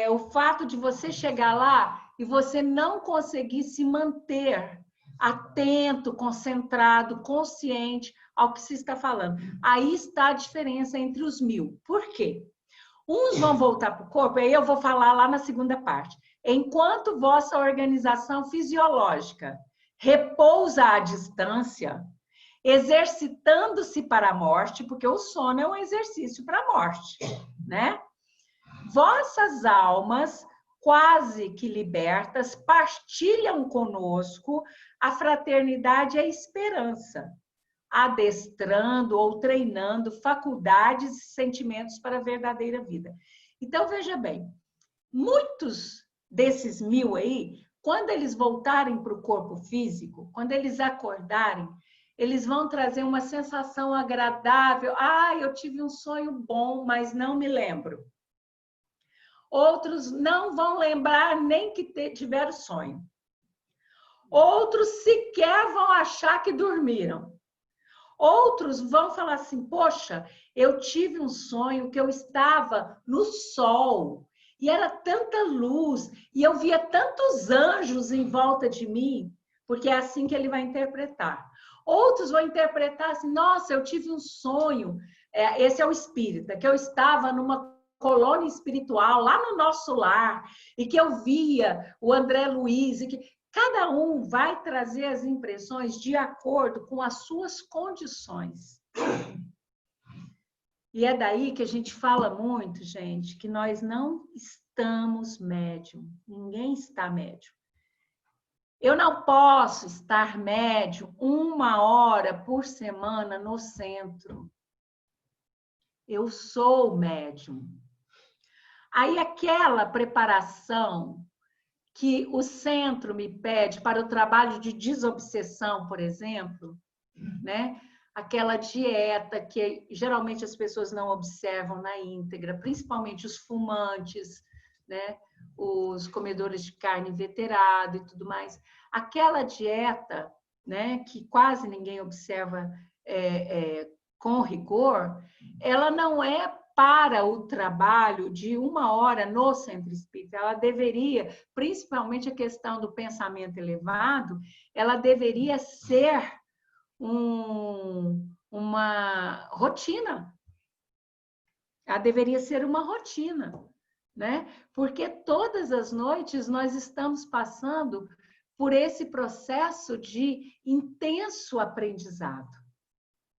o fato de você chegar lá e você não conseguir se manter atento, concentrado, consciente ao que se está falando. Aí está a diferença entre os 1000. Por quê? Uns vão voltar para o corpo, aí eu vou falar lá na segunda parte. Enquanto vossa organização fisiológica repousa à distância, exercitando-se para a morte, porque o sono é um exercício para a morte, né? Vossas almas, quase que libertas, partilham conosco a fraternidade e a esperança, adestrando ou treinando faculdades e sentimentos para a verdadeira vida. Então, veja bem, muitos desses 1000 aí, quando eles voltarem para o corpo físico, quando eles acordarem, eles vão trazer uma sensação agradável. Ah, eu tive um sonho bom, mas não me lembro. Outros não vão lembrar nem que tiveram sonho. Outros sequer vão achar que dormiram. Outros vão falar assim, poxa, eu tive um sonho que eu estava no sol e era tanta luz e eu via tantos anjos em volta de mim, porque é assim que ele vai interpretar. Outros vão interpretar assim, nossa, eu tive um sonho, esse é o espírita, que eu estava numa colônia espiritual lá no nosso lar e que eu via o André Luiz e que cada um vai trazer as impressões de acordo com as suas condições. E é daí que a gente fala muito, gente, que nós não estamos médium. Ninguém está médium. Eu não posso estar médium 1 hora por semana no centro. Eu sou médium. Aí aquela preparação que o centro me pede para o trabalho de desobsessão, por exemplo, né? Aquela dieta que geralmente as pessoas não observam na íntegra, principalmente os fumantes, né? Os comedores de carne inveterada e tudo mais. Aquela dieta, né? Que quase ninguém observa com rigor, ela não é para o trabalho de 1 hora no centro espírita. Ela deveria, principalmente a questão do pensamento elevado, ela deveria ser uma rotina. Ela deveria ser uma rotina, né? Porque todas as noites nós estamos passando por esse processo de intenso aprendizado,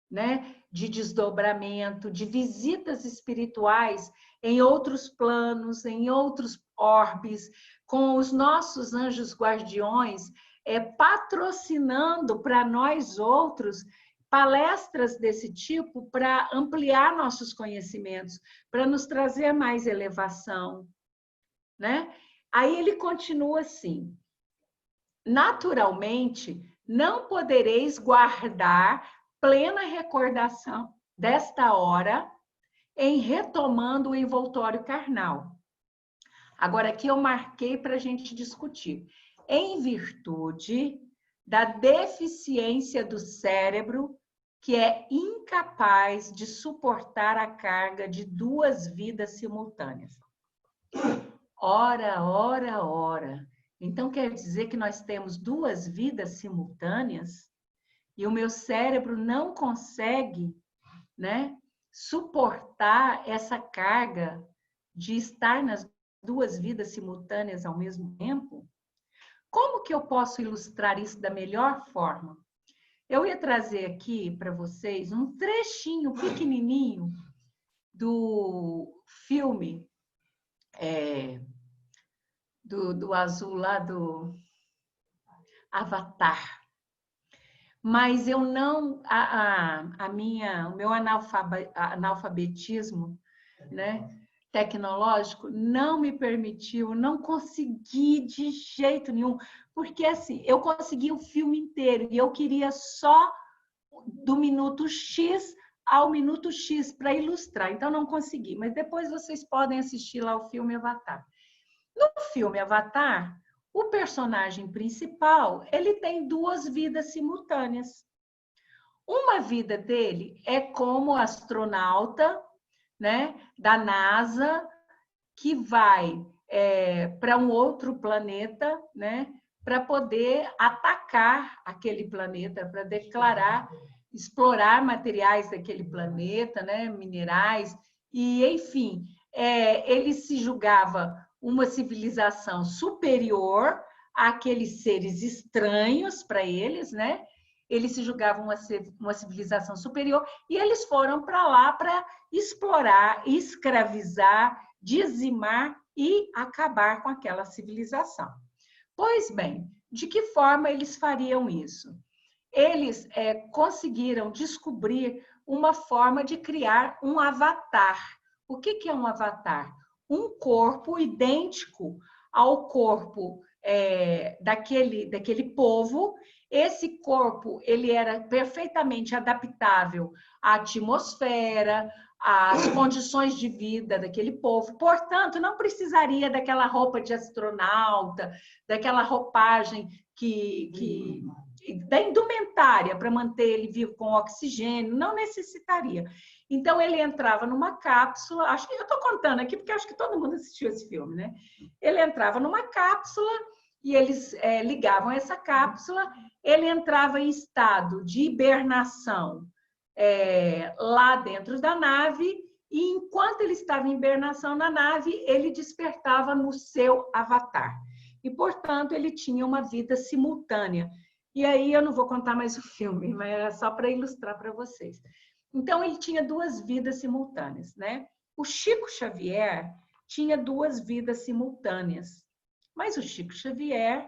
né? De desdobramento, de visitas espirituais em outros planos, em outros orbes, com os nossos anjos guardiões, patrocinando para nós outros palestras desse tipo para ampliar nossos conhecimentos, para nos trazer mais elevação, né? Aí ele continua assim: naturalmente, não podereis guardar plena recordação desta hora em retomando o envoltório carnal. Agora, aqui eu marquei para a gente discutir. Em virtude da deficiência do cérebro, que é incapaz de suportar a carga de 2 vidas simultâneas. Ora, ora, ora. Então, quer dizer que nós temos 2 vidas simultâneas? E o meu cérebro não consegue, né, suportar essa carga de estar nas 2 vidas simultâneas ao mesmo tempo? Como que eu posso ilustrar isso da melhor forma? Eu ia trazer aqui para vocês um trechinho pequenininho do filme do azul lá do Avatar. Mas eu não, o meu analfabetismo, né, tecnológico não me permitiu, não consegui de jeito nenhum, porque assim, eu consegui o filme inteiro e eu queria só do minuto X ao minuto X para ilustrar, então não consegui, mas depois vocês podem assistir lá o filme Avatar. No filme Avatar, o personagem principal, ele tem duas vidas simultâneas. Uma vida dele é como astronauta, né, da NASA, que vai para um outro planeta, né, para poder atacar aquele planeta, para declarar, explorar materiais daquele planeta, né, minerais, e, enfim, ele se julgava uma civilização superior àqueles seres estranhos para eles, né? Eles se julgavam uma civilização superior e eles foram para lá para explorar, escravizar, dizimar e acabar com aquela civilização. Pois bem, de que forma eles fariam isso? Eles conseguiram descobrir uma forma de criar um avatar. O que é um avatar? Um corpo idêntico ao corpo daquele povo. Esse corpo ele era perfeitamente adaptável à atmosfera, às condições de vida daquele povo. Portanto, não precisaria daquela roupa de astronauta, daquela roupagem da indumentária para manter ele vivo com oxigênio, não necessitaria. Então, ele entrava numa cápsula, acho que eu estou contando aqui porque acho que todo mundo assistiu esse filme, né? Ele entrava numa cápsula e eles ligavam essa cápsula, ele entrava em estado de hibernação lá dentro da nave, e enquanto ele estava em hibernação na nave, ele despertava no seu avatar. E, portanto, ele tinha uma vida simultânea. E aí eu não vou contar mais o filme, mas era só para ilustrar para vocês. Então, ele tinha duas vidas simultâneas, né? O Chico Xavier tinha duas vidas simultâneas, mas o Chico Xavier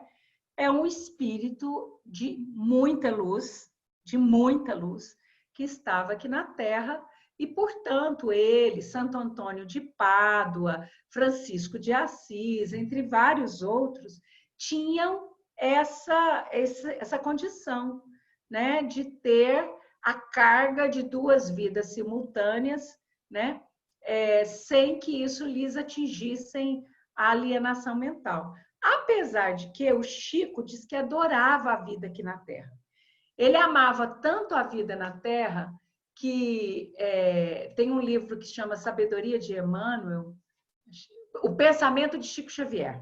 é um espírito de muita luz, que estava aqui na Terra, e, portanto, ele, Santo Antônio de Pádua, Francisco de Assis, entre vários outros, tinham essa condição, né, de ter a carga de duas vidas simultâneas, né, sem que isso lhes atingissem a alienação mental. Apesar de que o Chico diz que adorava a vida aqui na Terra. Ele amava tanto a vida na Terra que tem um livro que se chama Sabedoria de Emmanuel, O Pensamento de Chico Xavier,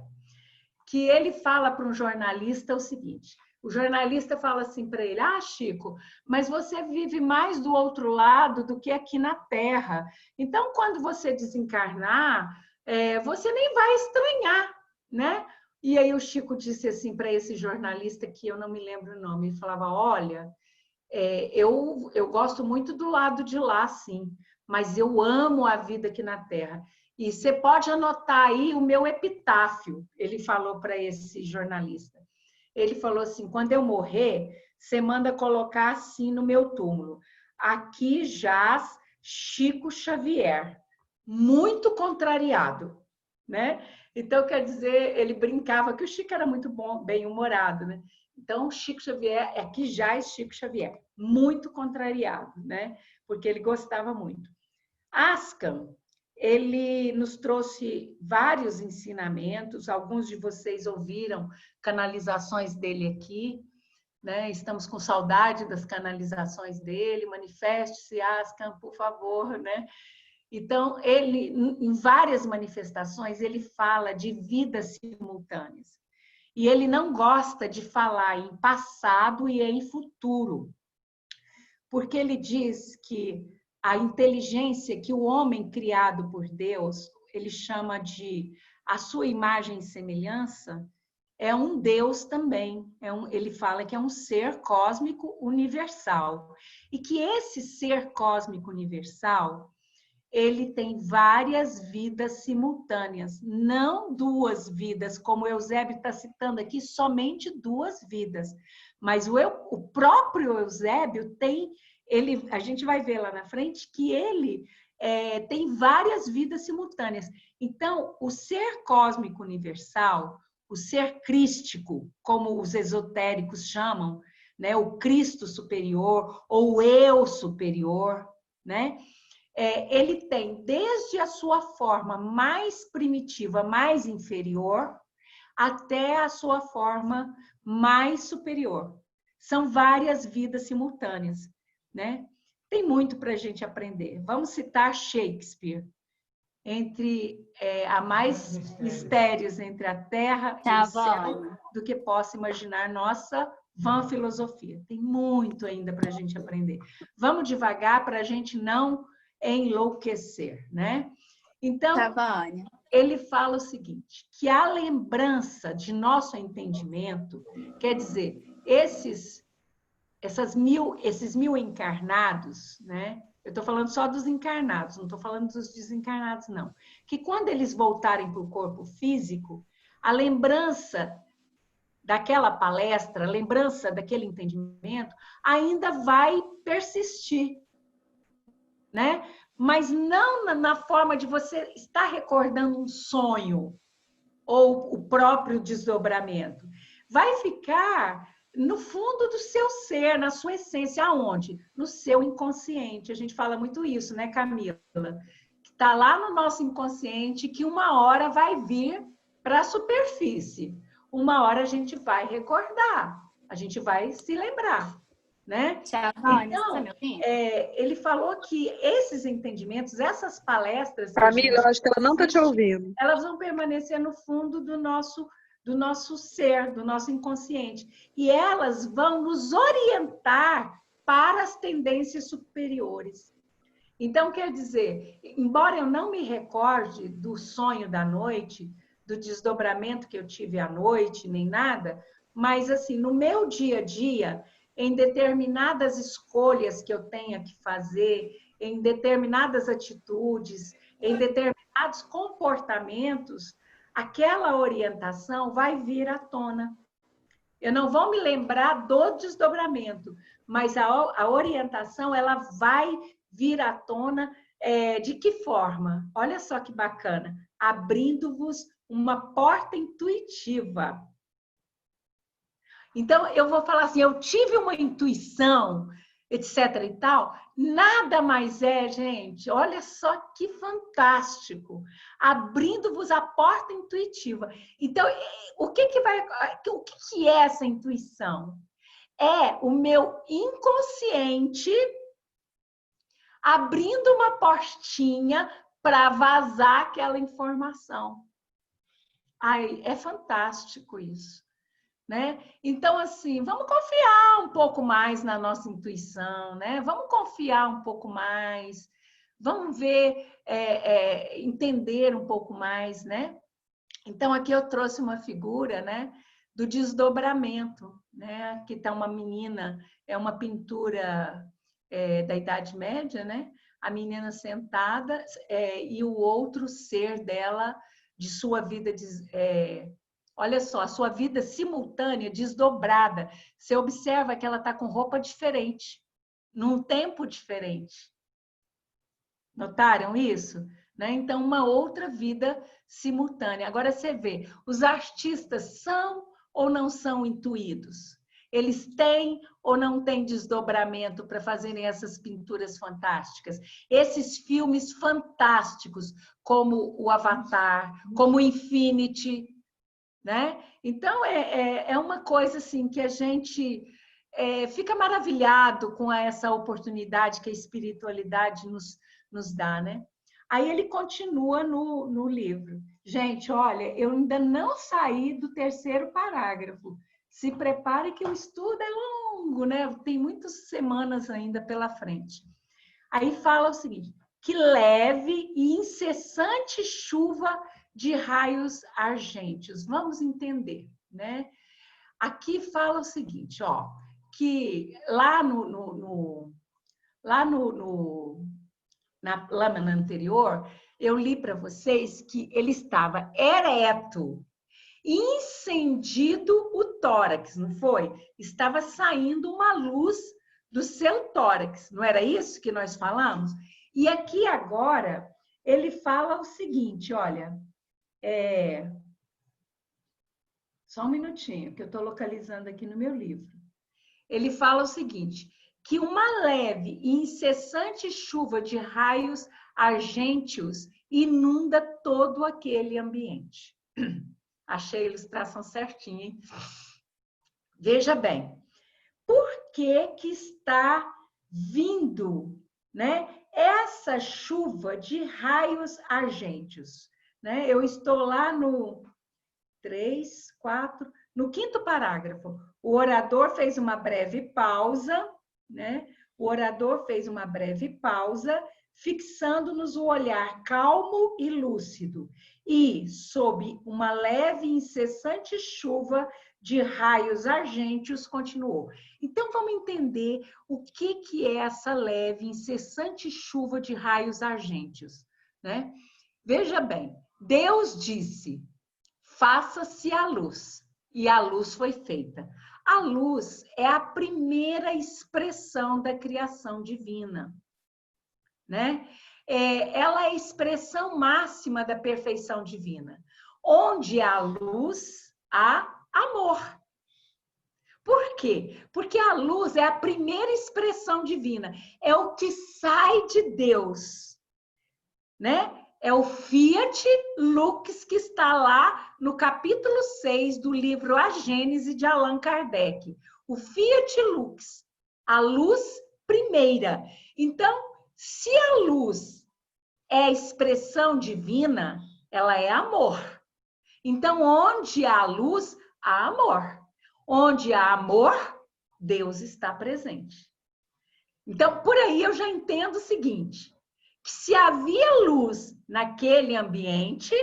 que ele fala para um jornalista o seguinte: o jornalista fala assim para ele: Chico, mas você vive mais do outro lado do que aqui na Terra. Então, quando você desencarnar, você nem vai estranhar, né? E aí o Chico disse assim para esse jornalista, que eu não me lembro o nome, ele falava: olha, eu gosto muito do lado de lá, sim, mas eu amo a vida aqui na Terra. E você pode anotar aí o meu epitáfio, ele falou para esse jornalista. Ele falou assim: quando eu morrer, você manda colocar assim no meu túmulo: aqui jaz Chico Xavier, muito contrariado, né? Então, quer dizer, ele brincava que o Chico era muito bom, bem-humorado, né? Então, Chico Xavier, aqui jaz Chico Xavier, muito contrariado, né? Porque ele gostava muito. Ascan, ele nos trouxe vários ensinamentos, alguns de vocês ouviram canalizações dele aqui, né? Estamos com saudade das canalizações dele. Manifeste-se, Ascan, por favor, né? Então, ele, em várias manifestações, ele fala de vidas simultâneas. E ele não gosta de falar em passado e em futuro, porque ele diz que a inteligência que o homem criado por Deus, ele chama de a sua imagem e semelhança, é um Deus também. Ele fala que é um ser cósmico universal. E que esse ser cósmico universal, ele tem várias vidas simultâneas, não duas vidas, como o Eusébio está citando aqui, somente duas vidas. Mas o próprio Eusébio tem, a gente vai ver lá na frente, que ele tem várias vidas simultâneas. Então, o ser cósmico universal, o ser crístico, como os esotéricos chamam, né, o Cristo superior ou o eu superior, né? ele tem desde a sua forma mais primitiva, mais inferior, até a sua forma mais superior. São várias vidas simultâneas, né? Tem muito para a gente aprender. Vamos citar Shakespeare, entre há mais mistérios entre a terra e o céu do que possa imaginar nossa vã filosofia. Tem muito ainda para a gente aprender. Vamos devagar para a gente não enlouquecer, né? Então, ele fala o seguinte, que a lembrança de nosso entendimento, quer dizer, esses mil encarnados, né? Eu estou falando só dos encarnados, não estou falando dos desencarnados, não. Que quando eles voltarem para o corpo físico, a lembrança daquela palestra, a lembrança daquele entendimento, ainda vai persistir, né? Mas não na forma de você estar recordando um sonho ou o próprio desdobramento. Vai ficar no fundo do seu ser, na sua essência, aonde? No seu inconsciente. A gente fala muito isso, né, Camila? Que está lá no nosso inconsciente, que uma hora vai vir para a superfície. Uma hora a gente vai recordar, a gente vai se lembrar, né? Então, ele falou que esses entendimentos, essas palestras... Camila, eu acho que ela não está te ouvindo. Elas vão permanecer no fundo do nosso ser, do nosso inconsciente. E elas vão nos orientar para as tendências superiores. Então, quer dizer, embora eu não me recorde do sonho da noite, do desdobramento que eu tive à noite, nem nada, mas, assim, no meu dia a dia, em determinadas escolhas que eu tenha que fazer, em determinadas atitudes, em determinados comportamentos, aquela orientação vai vir à tona. Eu não vou me lembrar do desdobramento, mas a orientação ela vai vir à tona de que forma? Olha só que bacana, abrindo-vos uma porta intuitiva. Então, eu vou falar assim, eu tive uma intuição, etc. e tal, nada mais é, gente, olha só que fantástico, abrindo-vos a porta intuitiva. Então, o que é essa intuição? É o meu inconsciente abrindo uma portinha para vazar aquela informação. Ai, é fantástico isso. Né? Então, assim, vamos confiar um pouco mais na nossa intuição, né? Vamos confiar um pouco mais, vamos ver, entender um pouco mais, né? Então, aqui eu trouxe uma figura, né, do desdobramento, né? Aqui está uma menina, é uma pintura da Idade Média, né? A menina sentada e o outro ser dela, de sua vida olha só, a sua vida simultânea, desdobrada. Você observa que ela está com roupa diferente, num tempo diferente. Notaram isso? Né? Então, uma outra vida simultânea. Agora você vê, os artistas são ou não são intuídos? Eles têm ou não têm desdobramento para fazerem essas pinturas fantásticas? Esses filmes fantásticos, como o Avatar, como o Infinity, né? Então, é uma coisa assim que a gente fica maravilhado com essa oportunidade que a espiritualidade nos dá, né? Aí ele continua no livro. Gente, olha, eu ainda não saí do terceiro parágrafo. Se prepare que o estudo é longo, né? Tem muitas semanas ainda pela frente. Aí fala o seguinte, que leve e incessante chuva de raios argênteos. Vamos entender, né? Aqui fala o seguinte, ó, que lá na lâmina anterior, eu li para vocês que ele estava ereto, incendido o tórax, não foi? Estava saindo uma luz do seu tórax, não era isso que nós falamos? E aqui agora, ele fala o seguinte, olha, só um minutinho, que eu estou localizando aqui no meu livro. Ele fala o seguinte, que uma leve e incessante chuva de raios argênteos inunda todo aquele ambiente. Achei a ilustração certinha, hein? Veja bem, por que que está vindo, né, essa chuva de raios argênteos? Né? Eu estou lá no 3, 4, no 5º parágrafo. O orador fez uma breve pausa, né? O orador fez uma breve pausa, fixando-nos o olhar calmo e lúcido, e, sob uma leve e incessante chuva de raios argênteos, continuou. Então, vamos entender o que é essa leve e incessante chuva de raios argênteos, né? Veja bem, Deus disse: faça-se a luz, e a luz foi feita. A luz é a primeira expressão da criação divina, né? Ela é a expressão máxima da perfeição divina. Onde há luz, há amor. Por quê? Porque a luz é a primeira expressão divina, é o que sai de Deus, né? É o Fiat Lux que está lá no capítulo 6 do livro A Gênese de Allan Kardec. O Fiat Lux, a luz primeira. Então, se a luz é a expressão divina, ela é amor. Então, onde há luz, há amor. Onde há amor, Deus está presente. Então, por aí eu já entendo o seguinte: que se havia luz naquele ambiente,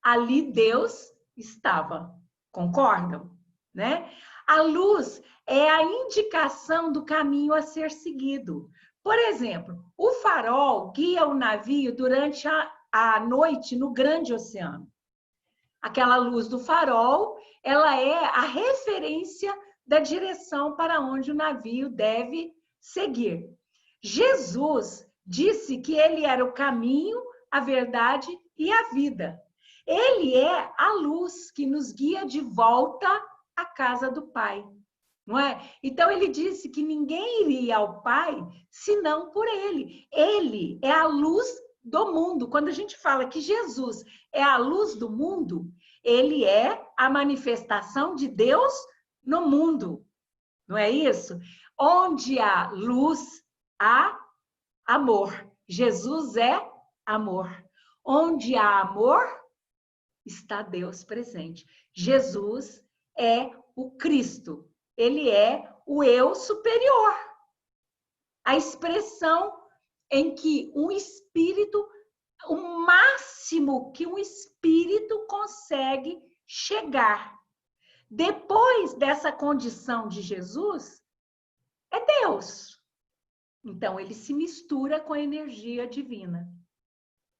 ali Deus estava. Concordam? Né? A luz é a indicação do caminho a ser seguido. Por exemplo, o farol guia o navio durante a noite no grande oceano. Aquela luz do farol, ela é a referência da direção para onde o navio deve seguir. Jesus disse que ele era o caminho, a verdade e a vida. Ele é a luz que nos guia de volta à casa do Pai, não é? Então ele disse que ninguém iria ao Pai senão por ele. Ele é a luz do mundo. Quando a gente fala que Jesus é a luz do mundo, ele é a manifestação de Deus no mundo. Não é isso? Onde há luz, há amor. Jesus é amor. Onde há amor, está Deus presente. Jesus é o Cristo. Ele é o eu superior. A expressão em que um espírito, o máximo que um espírito consegue chegar. Depois dessa condição de Jesus, é Deus. Então, ele se mistura com a energia divina,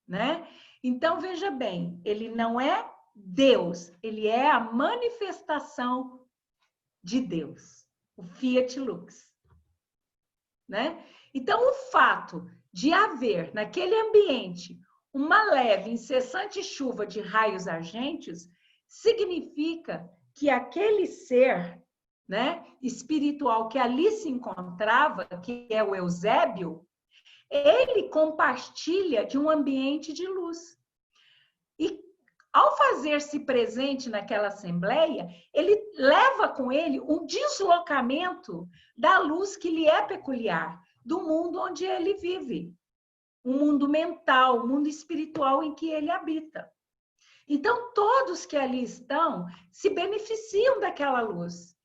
né? Então, veja bem, ele não é Deus, ele é a manifestação de Deus, o Fiat Lux, né? Então, o fato de haver naquele ambiente uma leve, incessante chuva de raios argênteos significa que aquele ser, né, espiritual que ali se encontrava, que é o Eusébio, ele compartilha de um ambiente de luz. E ao fazer-se presente naquela assembleia, ele leva com ele um deslocamento da luz que lhe é peculiar, do mundo onde ele vive. Um mundo mental, um mundo espiritual em que ele habita. Então, todos que ali estão se beneficiam daquela luz,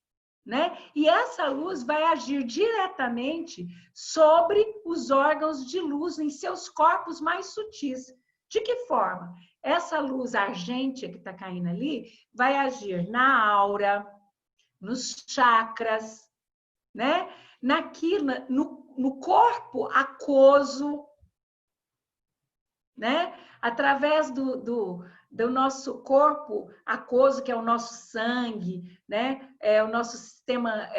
né? E essa luz vai agir diretamente sobre os órgãos de luz em seus corpos mais sutis. De que forma? Essa luz argêntea que está caindo ali vai agir na aura, nos chakras, né? No corpo aquoso, né? Através do nosso corpo aquoso, que é o nosso sangue, né? O nosso sistema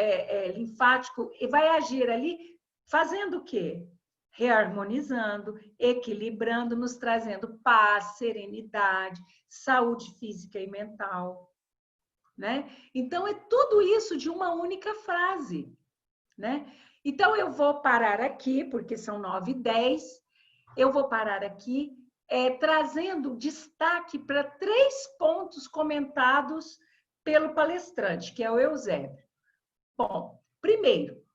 linfático, e vai agir ali fazendo o quê? Reharmonizando, equilibrando, nos trazendo paz, serenidade, saúde física e mental, né? Então, é tudo isso de uma única frase, né? Então, eu vou parar aqui, porque são 9h10. Eu vou parar aqui, trazendo destaque para 3 pontos comentados pelo palestrante, que é o Eusébio. Bom,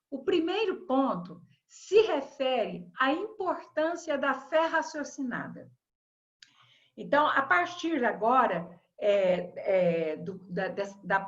o primeiro ponto se refere à importância da fé raciocinada. Então, a partir agora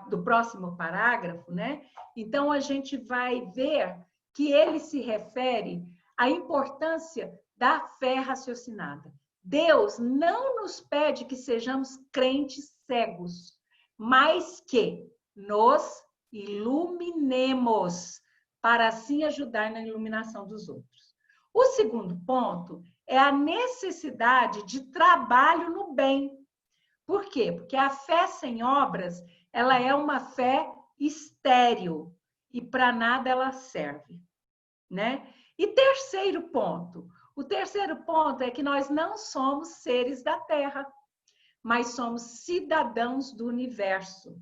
do próximo parágrafo, né? Então, a gente vai ver que ele se refere à importância da fé raciocinada. Deus não nos pede que sejamos crentes cegos, mas que nos iluminemos para assim ajudar na iluminação dos outros. O segundo ponto é a necessidade de trabalho no bem. Por quê? Porque a fé sem obras, ela é uma fé estéril e para nada ela serve, né? E o terceiro ponto é que nós não somos seres da terra, mas somos cidadãos do universo.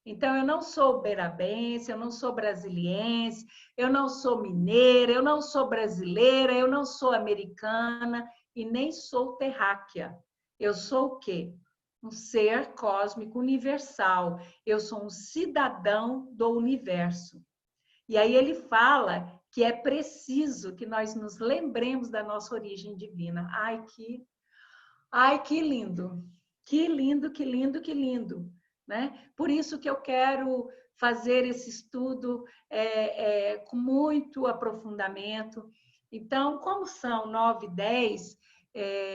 Então, eu não sou berabense, eu não sou brasiliense, eu não sou mineira, eu não sou brasileira, eu não sou americana e nem sou terráquea. Eu sou o quê? Um ser cósmico universal. Eu sou um cidadão do universo. E aí ele fala que é preciso que nós nos lembremos da nossa origem divina. Ai, que lindo! Que lindo, que lindo, que lindo! Né? Por isso que eu quero fazer esse estudo com muito aprofundamento. Então, como são 9h10,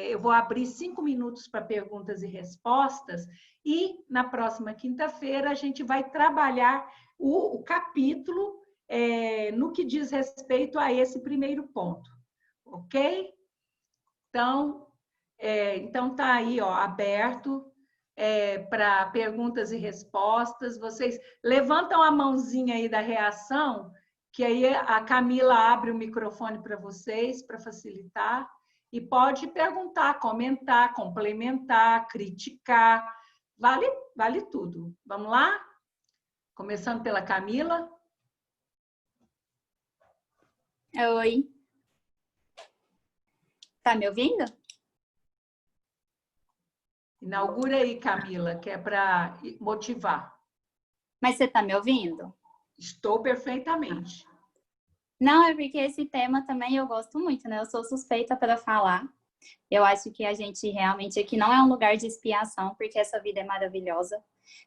eu vou abrir 5 minutos para perguntas e respostas e na próxima quinta-feira a gente vai trabalhar o capítulo no que diz respeito a esse primeiro ponto, ok? Então tá aí, ó, aberto para perguntas e respostas. Vocês levantam a mãozinha aí da reação, que aí a Camila abre o microfone para vocês, para facilitar, e pode perguntar, comentar, complementar, criticar, vale tudo. Vamos lá? Começando pela Camila. Oi. Tá me ouvindo? Inaugura aí, Camila, que é para motivar. Mas você tá me ouvindo? Estou perfeitamente. Não, é porque esse tema também eu gosto muito, né? Eu sou suspeita para falar. Eu acho que a gente realmente aqui não é um lugar de expiação, porque essa vida é maravilhosa.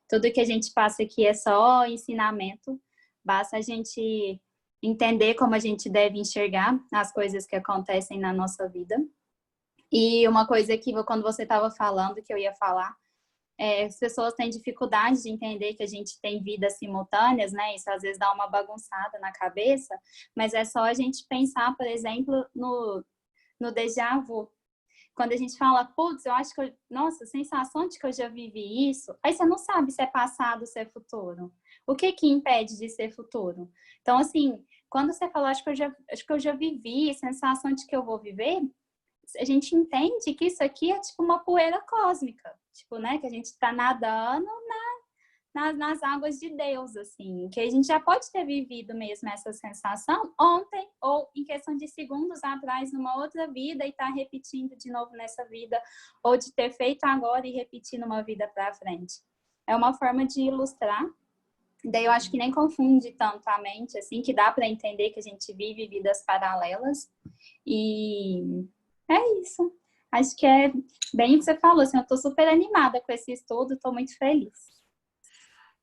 Tudo que a gente passa aqui é só ensinamento. Basta a gente entender como a gente deve enxergar as coisas que acontecem na nossa vida. E uma coisa que quando você estava falando, que eu ia falar, as pessoas têm dificuldade de entender que a gente tem vidas simultâneas, né? Isso às vezes dá uma bagunçada na cabeça, mas é só a gente pensar, por exemplo, no déjà vu. Quando a gente fala, putz, eu acho que nossa, sensação de que eu já vivi isso, aí você não sabe se é passado ou se é futuro. O que impede de ser futuro? Então, assim, quando você fala, acho que eu já vivi, sensação de que eu vou viver, a gente entende que isso aqui é tipo uma poeira cósmica, tipo, né, que a gente está nadando nas águas de Deus, assim, que a gente já pode ter vivido mesmo essa sensação ontem ou em questão de segundos atrás numa outra vida e tá repetindo de novo nessa vida, ou de ter feito agora e repetir numa vida para frente. É uma forma de ilustrar. Daí eu acho que nem confunde tanto a mente, assim, que dá para entender que a gente vive vidas paralelas. E é isso. Acho que é bem o que você falou, assim, eu tô super animada com esse estudo, tô muito feliz.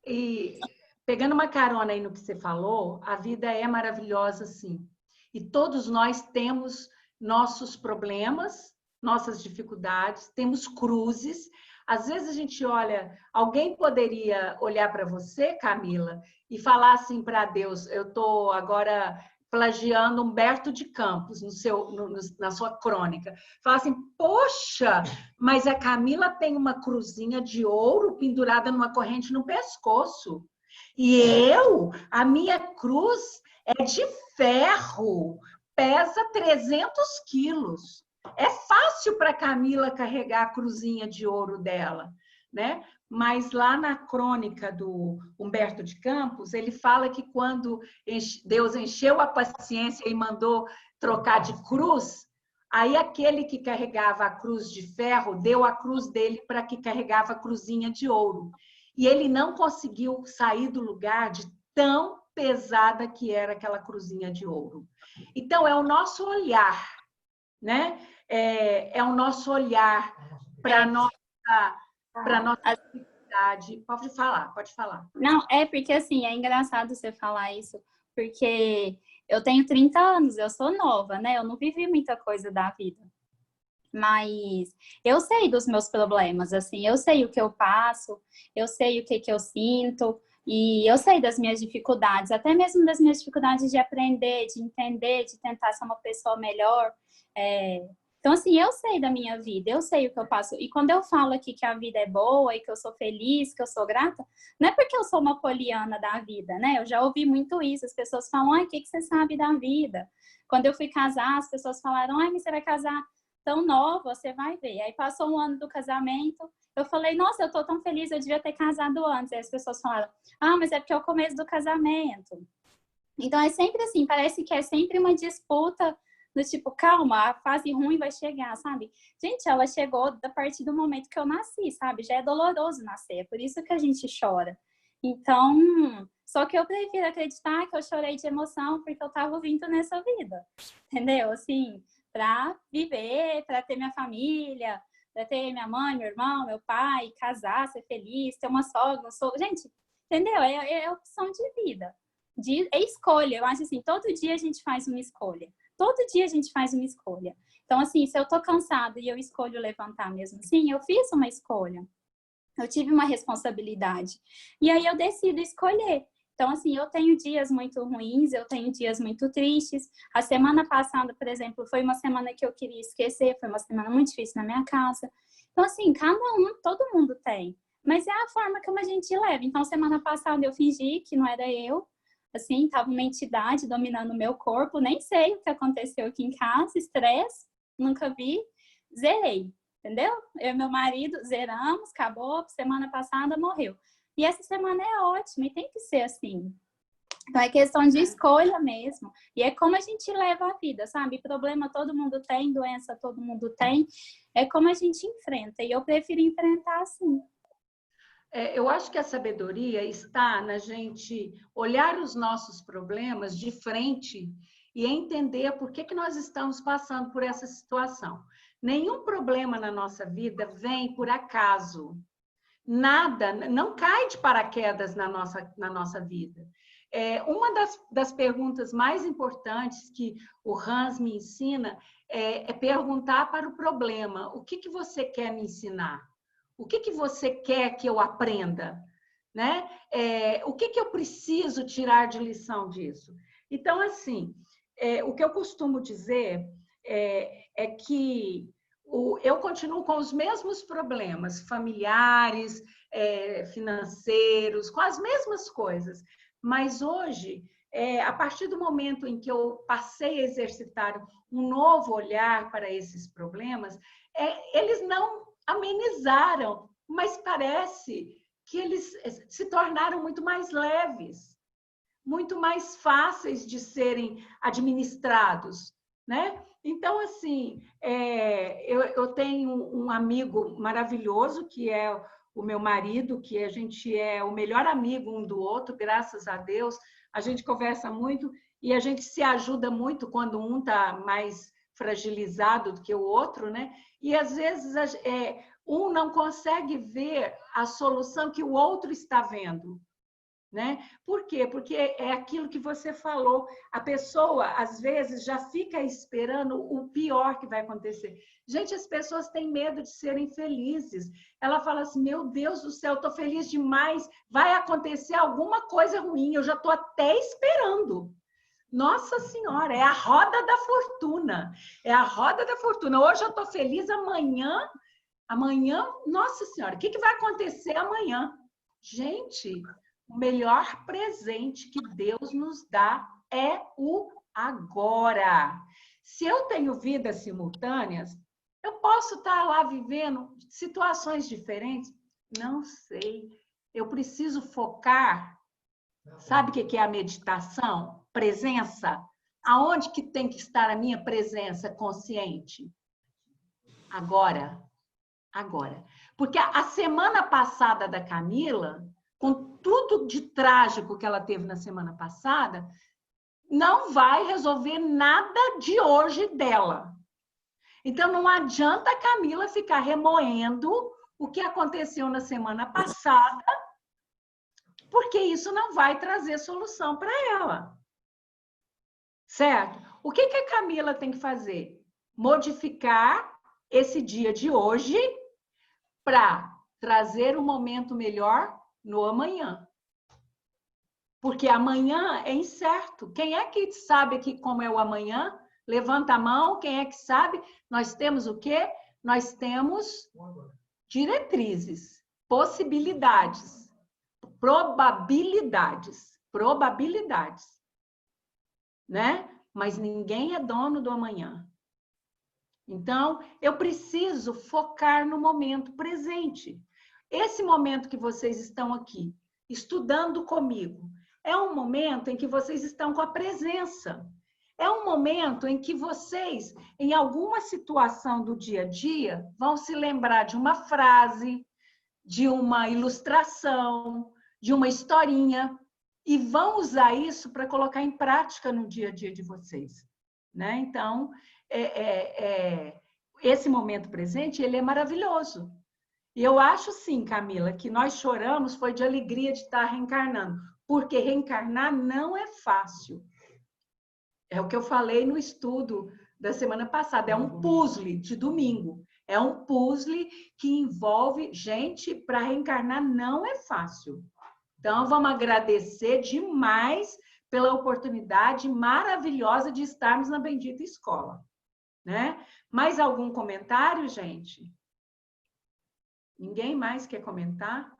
E pegando uma carona aí no que você falou, a vida é maravilhosa, sim. E todos nós temos nossos problemas, nossas dificuldades, temos cruzes. Às vezes a gente olha, alguém poderia olhar para você, Camila, e falar assim para Deus, eu estou agora plagiando Humberto de Campos na sua crônica. Fala assim, poxa, mas a Camila tem uma cruzinha de ouro pendurada numa corrente no pescoço. E a minha cruz é de ferro, pesa 300 quilos. É fácil para Camila carregar a cruzinha de ouro dela. né? Mas lá na crônica do Humberto de Campos, ele fala que quando Deus encheu a paciência e mandou trocar de cruz, aí aquele que carregava a cruz de ferro deu a cruz dele para que carregava a cruzinha de ouro. E ele não conseguiu sair do lugar de tão pesada que era aquela cruzinha de ouro. Então, é o nosso olhar, né? É o nosso olhar para a nossa atividade. Pode falar, pode falar. Não, é porque assim, é engraçado você falar isso, porque eu tenho 30 anos, eu sou nova, né? Eu não vivi muita coisa da vida. Mas eu sei dos meus problemas, assim, eu sei o que eu passo, eu sei o que eu sinto, e eu sei das minhas dificuldades, até mesmo das minhas dificuldades de aprender, de entender, de tentar ser uma pessoa melhor. Então, assim, eu sei da minha vida, eu sei o que eu passo. E quando eu falo aqui que a vida é boa e que eu sou feliz, que eu sou grata, não é porque eu sou uma poliana da vida, né? Eu já ouvi muito isso. As pessoas falam, ai, o que você sabe da vida? Quando eu fui casar, as pessoas falaram, ai, mas você vai casar tão nova, você vai ver. Aí passou um ano do casamento, eu falei, nossa, eu tô tão feliz, eu devia ter casado antes. Aí as pessoas falaram, ah, mas é porque é o começo do casamento. Então, é sempre assim, parece que é sempre uma disputa do tipo, calma, a fase ruim vai chegar, sabe? Gente, ela chegou a partir do momento que eu nasci, sabe? Já é doloroso nascer, é por isso que a gente chora. Então, só que eu prefiro acreditar que eu chorei de emoção porque eu tava vindo nessa vida, entendeu? Assim, para viver, para ter minha família, para ter minha mãe, meu irmão, meu pai, casar, ser feliz, ter uma sogra, um sogro. Gente, entendeu? É opção de vida. É escolha. Eu acho assim, todo dia a gente faz uma escolha. Todo dia a gente faz uma escolha. Então, assim, se eu tô cansada e eu escolho levantar mesmo assim, eu fiz uma escolha. Eu tive uma responsabilidade. E aí eu decido escolher. Então, assim, eu tenho dias muito ruins, eu tenho dias muito tristes. A semana passada, por exemplo, foi uma semana que eu queria esquecer, foi uma semana muito difícil na minha casa. Então, assim, cada um, todo mundo tem. Mas é a forma como a gente leva. Então, semana passada eu fingi que não era eu. Assim, tava uma entidade dominando o meu corpo. Nem sei o que aconteceu aqui em casa. Estresse, nunca vi. Zerei. Entendeu? Eu e meu marido zeramos, acabou, semana passada morreu. E essa semana é ótima e tem que ser assim. Então é questão de escolha mesmo. E é como a gente leva a vida, sabe? Problema todo mundo tem, doença todo mundo tem. É como a gente enfrenta. E eu prefiro enfrentar assim. Eu acho que a sabedoria está na gente olhar os nossos problemas de frente e entender por que nós estamos passando por essa situação. Nenhum problema na nossa vida vem por acaso. Nada, não cai de paraquedas na nossa vida. Uma das perguntas mais importantes que o Hans me ensina é perguntar para o problema: o que você quer me ensinar? O que você quer que eu aprenda? Né? O que eu preciso tirar de lição disso? Então, assim, o que eu costumo dizer é que eu continuo com os mesmos problemas familiares, financeiros, com as mesmas coisas. Mas hoje, a partir do momento em que eu passei a exercitar um novo olhar para esses problemas, eles não amenizaram, mas parece que eles se tornaram muito mais leves, muito mais fáceis de serem administrados, né? Então, assim, eu tenho um amigo maravilhoso, que é o meu marido, que a gente é o melhor amigo um do outro, graças a Deus. A gente conversa muito e a gente se ajuda muito quando um está mais fragilizado do que o outro, né? E, às vezes, um não consegue ver a solução que o outro está vendo. Né? Por quê? Porque é aquilo que você falou. A pessoa, às vezes, já fica esperando o pior que vai acontecer. Gente, as pessoas têm medo de serem felizes. Ela fala assim, meu Deus do céu, estou feliz demais, vai acontecer alguma coisa ruim, eu já estou até esperando. Nossa Senhora, é a roda da fortuna. É a roda da fortuna. Hoje eu estou feliz, amanhã, nossa Senhora, o que vai acontecer amanhã? Gente, o melhor presente que Deus nos dá é o agora. Se eu tenho vidas simultâneas, eu posso estar lá vivendo situações diferentes, Não sei. Eu preciso focar. Sabe o que é a meditação? Presença. Aonde que tem que estar a minha presença consciente? Agora. Agora. Porque a semana passada da Camila, com tudo de trágico que ela teve na semana passada, não vai resolver nada de hoje dela. Então, não adianta a Camila ficar remoendo o que aconteceu na semana passada, porque isso não vai trazer solução para ela. Certo? O que a Camila tem que fazer? Modificar esse dia de hoje para trazer um momento melhor no amanhã. Porque amanhã é incerto. Quem é que sabe aqui como é o amanhã? Levanta a mão. Quem é que sabe? Nós temos o quê? Nós temos diretrizes, possibilidades, probabilidades, né? Mas ninguém é dono do amanhã. Então, eu preciso focar no momento presente. Esse momento que vocês estão aqui, estudando comigo, é um momento em que vocês estão com a presença. É um momento em que vocês, em alguma situação do dia a dia, vão se lembrar de uma frase, de uma ilustração, de uma historinha, e vão usar isso para colocar em prática no dia a dia de vocês. Né? Então, esse momento presente, ele é maravilhoso. E eu acho, sim, Camila, que nós choramos foi de alegria de estar reencarnando, porque reencarnar não é fácil. É o que eu falei no estudo da semana passada, é um puzzle de domingo. É um puzzle que envolve... Gente, para reencarnar não é fácil. Então, vamos agradecer demais pela oportunidade maravilhosa de estarmos na bendita escola. Né? Mais algum comentário, gente? Ninguém mais quer comentar?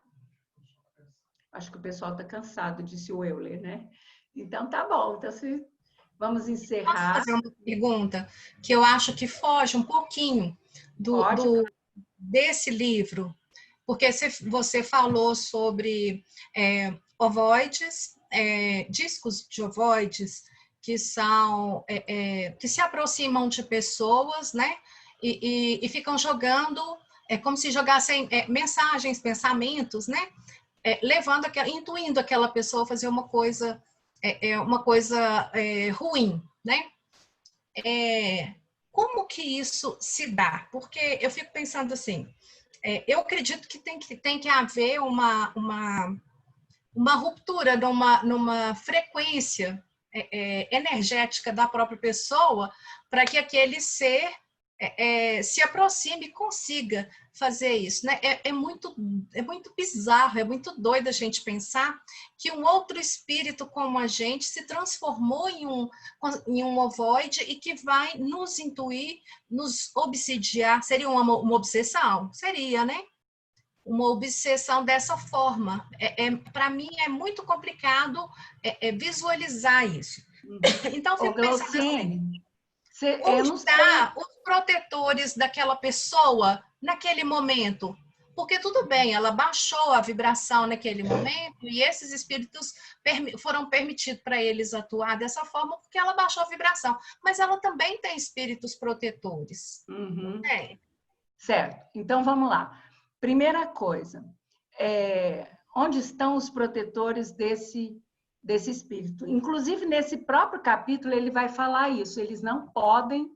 Acho que o pessoal está cansado, disse o Euler, né? Então, tá bom. Então, vamos encerrar. Posso fazer uma pergunta que eu acho que foge um pouquinho desse livro? Porque você falou sobre ovoides, discos de ovoides, que são que se aproximam de pessoas, né? E ficam jogando, como se jogassem mensagens, pensamentos, né? Intuindo aquela pessoa a fazer uma coisa ruim, né? Como que isso se dá? Porque eu fico pensando assim, eu acredito que tem que haver uma ruptura numa frequência energética da própria pessoa para que aquele ser se aproxime e consiga fazer isso, né? É muito bizarro, é muito doido a gente pensar que um outro espírito como a gente se transformou em um ovoide e que vai nos intuir, nos obsidiar. Seria uma obsessão? Seria, né? Uma obsessão dessa forma. Para mim é muito complicado visualizar isso. Então, eu fico pensando assim, onde está os protetores daquela pessoa naquele momento? Porque tudo bem, ela baixou a vibração naquele momento e esses espíritos foram permitidos para eles atuar dessa forma porque ela baixou a vibração. Mas ela também tem espíritos protetores. Uhum. Certo. Então, vamos lá. Primeira coisa, onde estão os protetores desse espírito? Inclusive, nesse próprio capítulo, ele vai falar isso. Eles não podem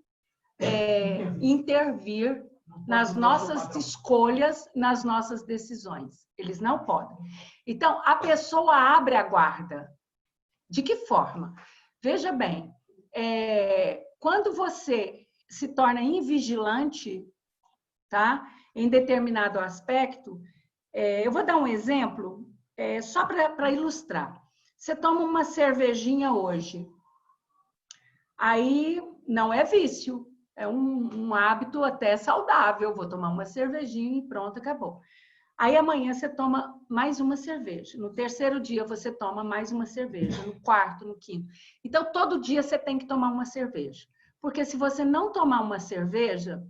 intervir nas nossas escolhas, nas nossas decisões. Eles não podem. Então, a pessoa abre a guarda. De que forma? Veja bem, quando você se torna invigilante, tá? Em determinado aspecto, eu vou dar um exemplo, só para ilustrar. Você toma uma cervejinha hoje, aí não é vício, é um hábito até saudável, vou tomar uma cervejinha e pronto, acabou. Aí amanhã você toma mais uma cerveja, no terceiro dia você toma mais uma cerveja, no quarto, no quinto. Então, todo dia você tem que tomar uma cerveja, porque se você não tomar uma cerveja,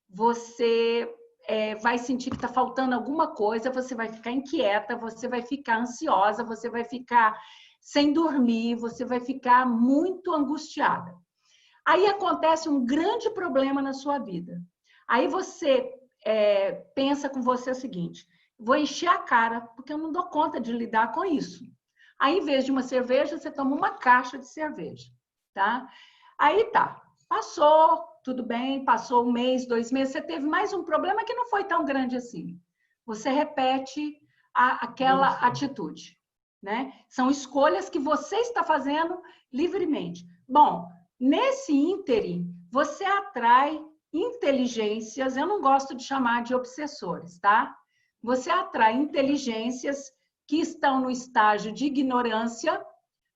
você vai sentir que está faltando alguma coisa, você vai ficar inquieta, você vai ficar ansiosa, você vai ficar sem dormir, você vai ficar muito angustiada. Aí acontece um grande problema na sua vida. Aí você pensa com você o seguinte: vou encher a cara, porque eu não dou conta de lidar com isso. Aí, em vez de uma cerveja, você toma uma caixa de cerveja, tá? Aí tá, passou, tudo bem, passou 1 mês, 2 meses, você teve mais um problema que não foi tão grande assim. Você repete aquela atitude, né? São escolhas que você está fazendo livremente. Bom, nesse ínterim, você atrai inteligências, eu não gosto de chamar de obsessores, tá? Você atrai inteligências que estão no estágio de ignorância,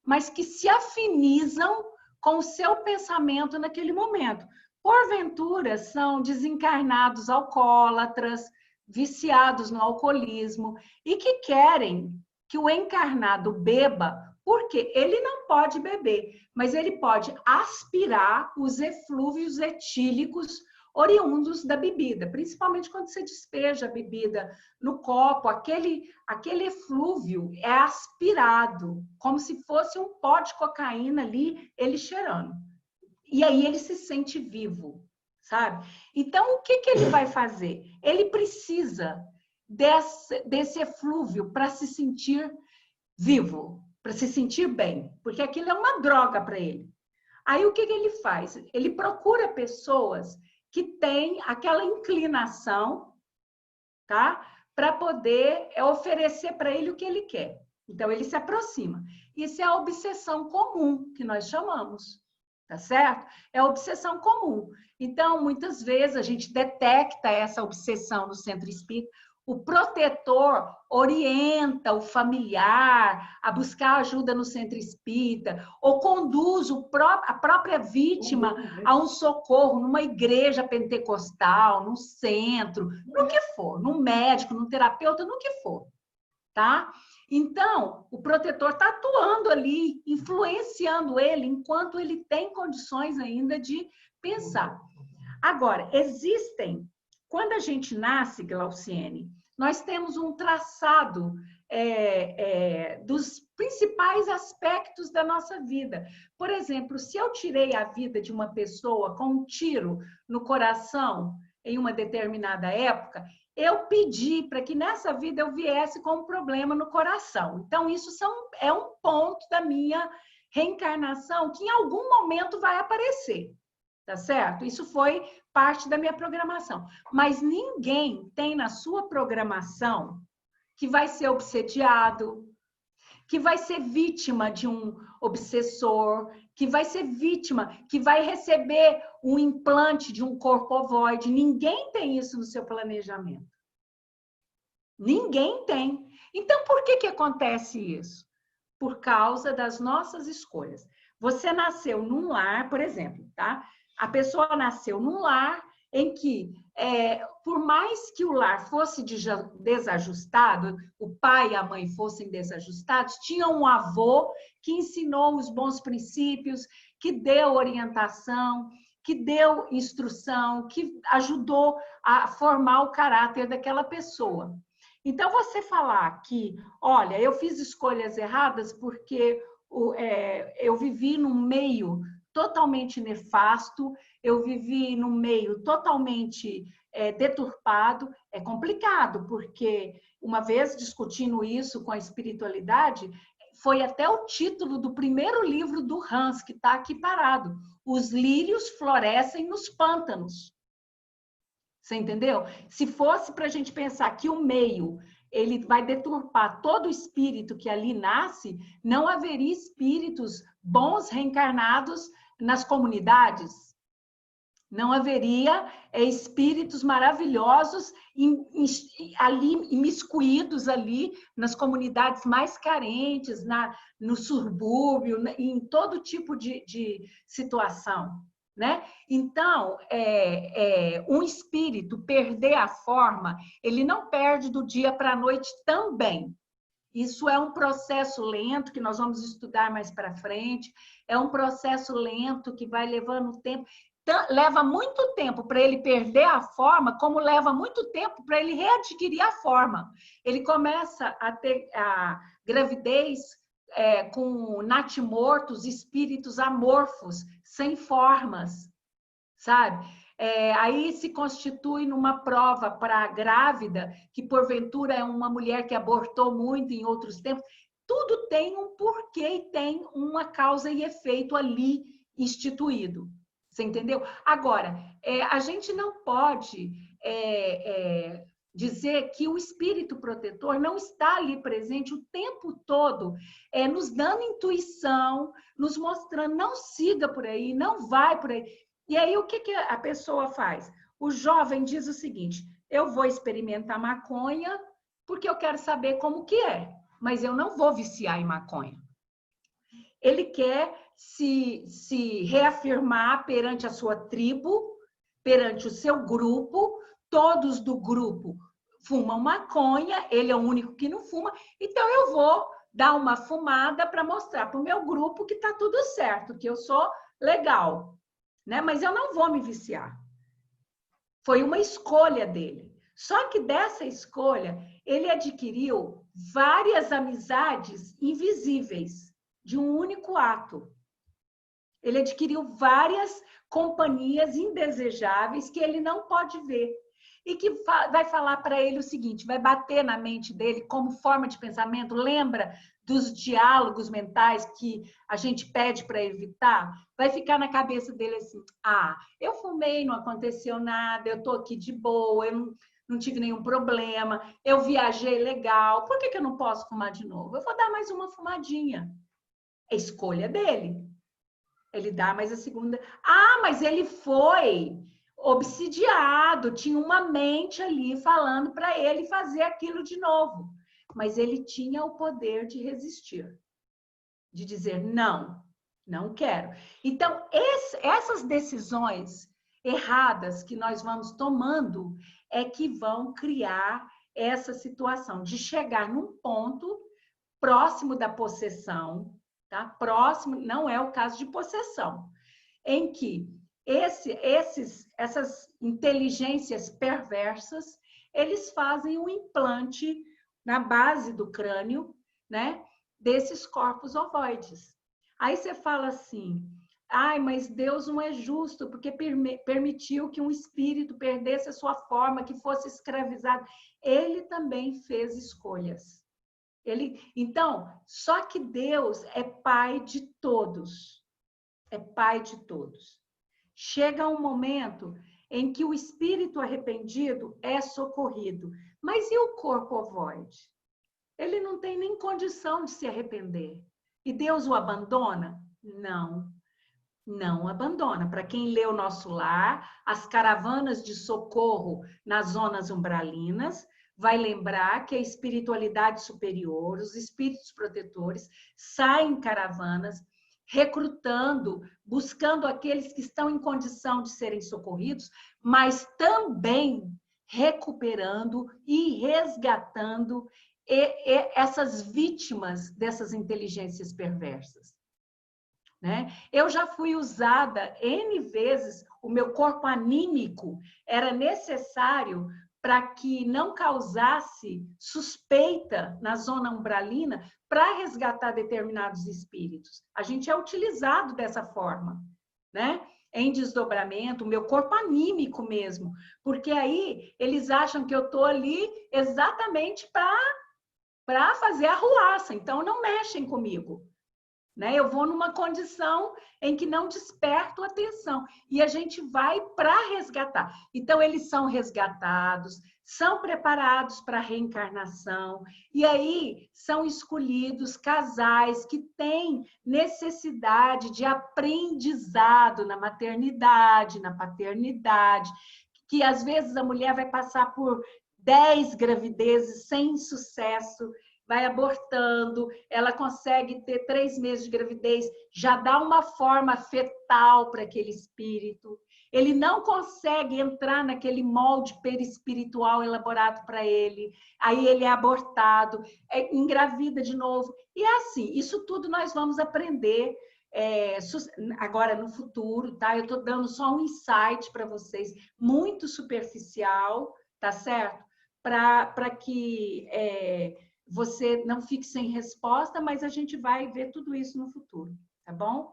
mas que se afinizam com o seu pensamento naquele momento. Porventura, são desencarnados alcoólatras, viciados no alcoolismo, e que querem que o encarnado beba, porque ele não pode beber, mas ele pode aspirar os eflúvios etílicos oriundos da bebida, principalmente quando você despeja a bebida no copo, aquele eflúvio é aspirado, como se fosse um pó de cocaína ali, ele cheirando. E aí ele se sente vivo, sabe? Então, o que ele vai fazer? Ele precisa desse eflúvio para se sentir vivo, para se sentir bem, porque aquilo é uma droga para ele. Aí, o que ele faz? Ele procura pessoas que têm aquela inclinação, tá? Para poder oferecer para ele o que ele quer. Então, ele se aproxima. Isso é a obsessão comum, que nós chamamos, tá certo? É a obsessão comum. Então, muitas vezes, a gente detecta essa obsessão no centro espírita. O protetor orienta o familiar a buscar ajuda no centro espírita, ou conduz a própria vítima a um socorro numa igreja pentecostal, num centro, no que for, num médico, num terapeuta, no que for, tá? Então, o protetor está atuando ali, influenciando ele, enquanto ele tem condições ainda de pensar. Agora, quando a gente nasce, Glauciene, nós temos um traçado dos principais aspectos da nossa vida. Por exemplo, se eu tirei a vida de uma pessoa com um tiro no coração em uma determinada época, eu pedi para que nessa vida eu viesse com um problema no coração. Então, isso é um ponto da minha reencarnação que em algum momento vai aparecer. Tá certo? Isso foi parte da minha programação. Mas ninguém tem na sua programação que vai ser obsediado, que vai ser vítima de um obsessor, que vai ser vítima, que vai receber um implante de um corpo ovoide. Ninguém tem isso no seu planejamento. Ninguém tem. Então, por que acontece isso? Por causa das nossas escolhas. Você nasceu num lar, por exemplo, tá? A pessoa nasceu num lar em que, por mais que o lar fosse desajustado, o pai e a mãe fossem desajustados, tinha um avô que ensinou os bons princípios, que deu orientação, que deu instrução, que ajudou a formar o caráter daquela pessoa. Então, você falar que, olha, eu fiz escolhas erradas porque eu vivi num meio totalmente nefasto, eu vivi num meio totalmente deturpado, é complicado, porque uma vez discutindo isso com a espiritualidade, foi até o título do primeiro livro do Hans, que está aqui parado, Os Lírios Florescem nos Pântanos. Você entendeu? Se fosse para a gente pensar que o meio ele vai deturpar todo o espírito que ali nasce, não haveria espíritos bons reencarnados nas comunidades. Não haveria espíritos maravilhosos ali, imiscuídos ali nas comunidades mais carentes, no subúrbio, em todo tipo de situação. Né? Então, um espírito perder a forma, ele não perde do dia para a noite também. Isso é um processo lento que nós vamos estudar mais para frente, é um processo lento que vai levando tempo. leva muito tempo para ele perder a forma, como leva muito tempo para ele readquirir a forma. Ele começa a ter a gravidez com natimortos, espíritos amorfos, sem formas, sabe? Aí se constitui numa prova para a grávida, que porventura é uma mulher que abortou muito em outros tempos. Tudo tem um porquê e tem uma causa e efeito ali instituído. Você entendeu? Agora, a gente não pode dizer que o espírito protetor não está ali presente o tempo todo, nos dando intuição, nos mostrando, não siga por aí, não vai por aí. E aí, o que a pessoa faz? O jovem diz o seguinte: eu vou experimentar maconha porque eu quero saber como que é, mas eu não vou viciar em maconha. Ele quer se reafirmar perante a sua tribo, perante o seu grupo. Todos do grupo fumam maconha, ele é o único que não fuma, então eu vou dar uma fumada para mostrar para o meu grupo que está tudo certo, que eu sou legal, né? Mas eu não vou me viciar. Foi uma escolha dele. Só que dessa escolha, ele adquiriu várias amizades invisíveis de um único ato. Ele adquiriu várias companhias indesejáveis que ele não pode ver. E que vai falar para ele o seguinte, vai bater na mente dele como forma de pensamento. Lembra dos diálogos mentais que a gente pede para evitar? Vai ficar na cabeça dele assim: eu fumei, não aconteceu nada, eu estou aqui de boa, eu não tive nenhum problema, eu viajei legal, por que eu não posso fumar de novo? Eu vou dar mais uma fumadinha. É escolha dele. Ele dá mais a segunda. Mas ele foi obsidiado, tinha uma mente ali falando para ele fazer aquilo de novo. Mas ele tinha o poder de resistir, de dizer não, não quero. Então, essas decisões erradas que nós vamos tomando é que vão criar essa situação de chegar num ponto próximo da possessão, tá? Próximo, não é o caso de possessão, em que essas inteligências perversas, eles fazem um implante na base do crânio, né, desses corpos ovoides. Aí você fala assim: mas Deus não é justo porque permitiu que um espírito perdesse a sua forma, que fosse escravizado. Ele também fez escolhas. Então, só que Deus é pai de todos. É pai de todos. Chega um momento em que o espírito arrependido é socorrido. Mas e o corpo ovoide? Ele não tem nem condição de se arrepender. E Deus o abandona? Não, não abandona. Para quem lê o Nosso Lar, as caravanas de socorro nas zonas umbralinas, vai lembrar que a espiritualidade superior, os espíritos protetores, saem em caravanas, recrutando, buscando aqueles que estão em condição de serem socorridos, mas também recuperando e resgatando essas vítimas dessas inteligências perversas. Né? Eu já fui usada N vezes, o meu corpo anímico era necessário para que não causasse suspeita na zona umbralina para resgatar determinados espíritos. A gente é utilizado dessa forma, né? Em desdobramento, o meu corpo anímico mesmo, porque aí eles acham que eu estou ali exatamente para fazer a arruaça, então não mexem comigo. Né? Eu vou numa condição em que não desperto atenção e a gente vai para resgatar. Então, eles são resgatados, são preparados para a reencarnação e aí são escolhidos casais que têm necessidade de aprendizado na maternidade, na paternidade, que às vezes a mulher vai passar por 10 gravidezes sem sucesso, vai abortando, ela consegue ter 3 meses de gravidez, já dá uma forma fetal para aquele espírito. Ele não consegue entrar naquele molde perispiritual elaborado para ele. Aí ele é abortado, engravida de novo. E é assim, isso tudo nós vamos aprender agora no futuro, tá? Eu estou dando só um insight para vocês, muito superficial, tá certo? Para que você não fique sem resposta, mas a gente vai ver tudo isso no futuro, tá bom?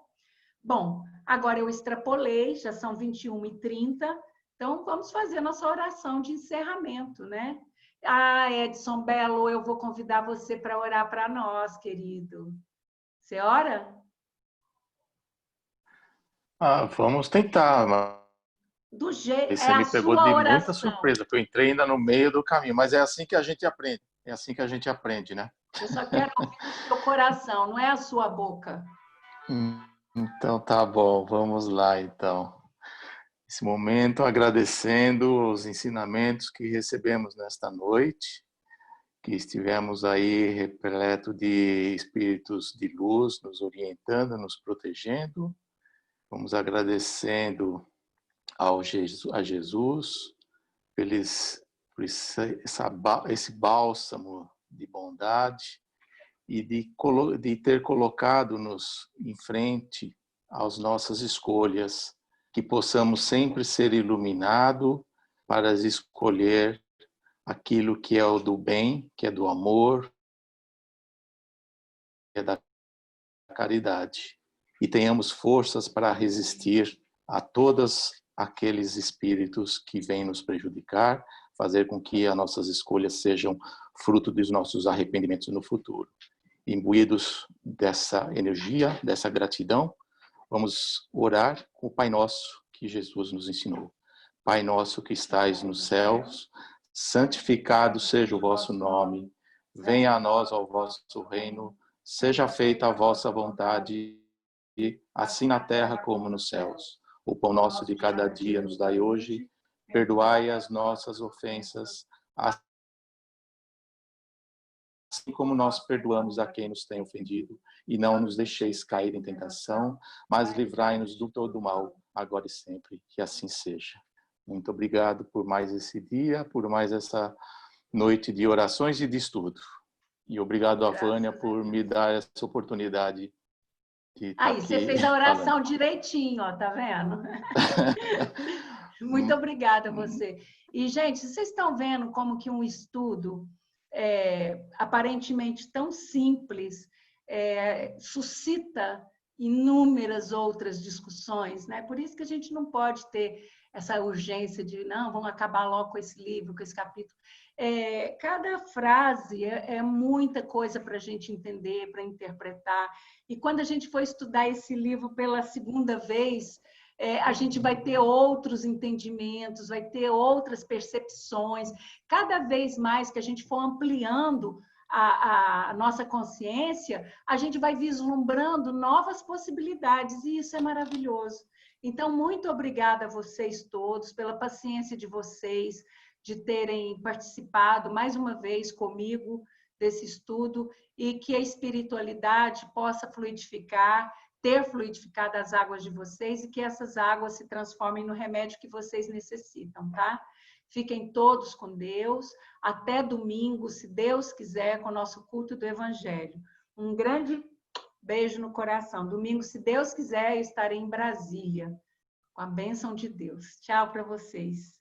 Bom, agora eu extrapolei, já são 21h30, então vamos fazer nossa oração de encerramento, né? Ah, Edson Belo, eu vou convidar você para orar para nós, querido. Você ora? Vamos tentar, Do jeito, mas é você a me pegou sua de muita oração. surpresa, porque eu entrei ainda no meio do caminho, mas é assim que a gente aprende. É assim que a gente aprende, né? Eu só quero ouvir o seu coração, não é a sua boca. Então tá bom, vamos lá então. Esse momento agradecendo os ensinamentos que recebemos nesta noite, que estivemos aí repleto de espíritos de luz, nos orientando, nos protegendo. Vamos agradecendo a Jesus por esse bálsamo de bondade e de ter colocado-nos em frente às nossas escolhas, que possamos sempre ser iluminados para escolher aquilo que é o do bem, que é do amor, que é da caridade. E tenhamos forças para resistir a todos aqueles espíritos que vêm nos prejudicar, fazer com que as nossas escolhas sejam fruto dos nossos arrependimentos no futuro. Imbuídos dessa energia, dessa gratidão, vamos orar com o Pai Nosso que Jesus nos ensinou. Pai nosso que estais nos céus, santificado seja o vosso nome, venha a nós o vosso reino, seja feita a vossa vontade, assim na terra como nos céus. O pão nosso de cada dia nos dai hoje, perdoai as nossas ofensas, assim como nós perdoamos a quem nos tem ofendido, e não nos deixeis cair em tentação, mas livrai-nos do todo mal, agora e sempre, que assim seja. Muito obrigado por mais esse dia, por mais essa noite de orações e de estudo. E obrigado a Vânia por me dar essa oportunidade de estar Aí, você aqui fez a oração falando. direitinho, ó, tá vendo? Muito obrigada a você. E, gente, vocês estão vendo como que um estudo aparentemente tão simples suscita inúmeras outras discussões, né? Por isso que a gente não pode ter essa urgência de, não, vamos acabar logo com esse livro, com esse capítulo. Cada frase é muita coisa para a gente entender, para interpretar. E quando a gente for estudar esse livro pela segunda vez, a gente vai ter outros entendimentos, vai ter outras percepções. Cada vez mais que a gente for ampliando a nossa consciência, a gente vai vislumbrando novas possibilidades, e isso é maravilhoso. Então, muito obrigada a vocês todos, pela paciência de vocês, de terem participado mais uma vez comigo desse estudo, e que a espiritualidade possa fluidificar, ter fluidificado as águas de vocês, e que essas águas se transformem no remédio que vocês necessitam, tá? Fiquem todos com Deus. Até domingo, se Deus quiser, com o nosso culto do Evangelho. Um grande beijo no coração. Domingo, se Deus quiser, eu estarei em Brasília, com a bênção de Deus. Tchau para vocês.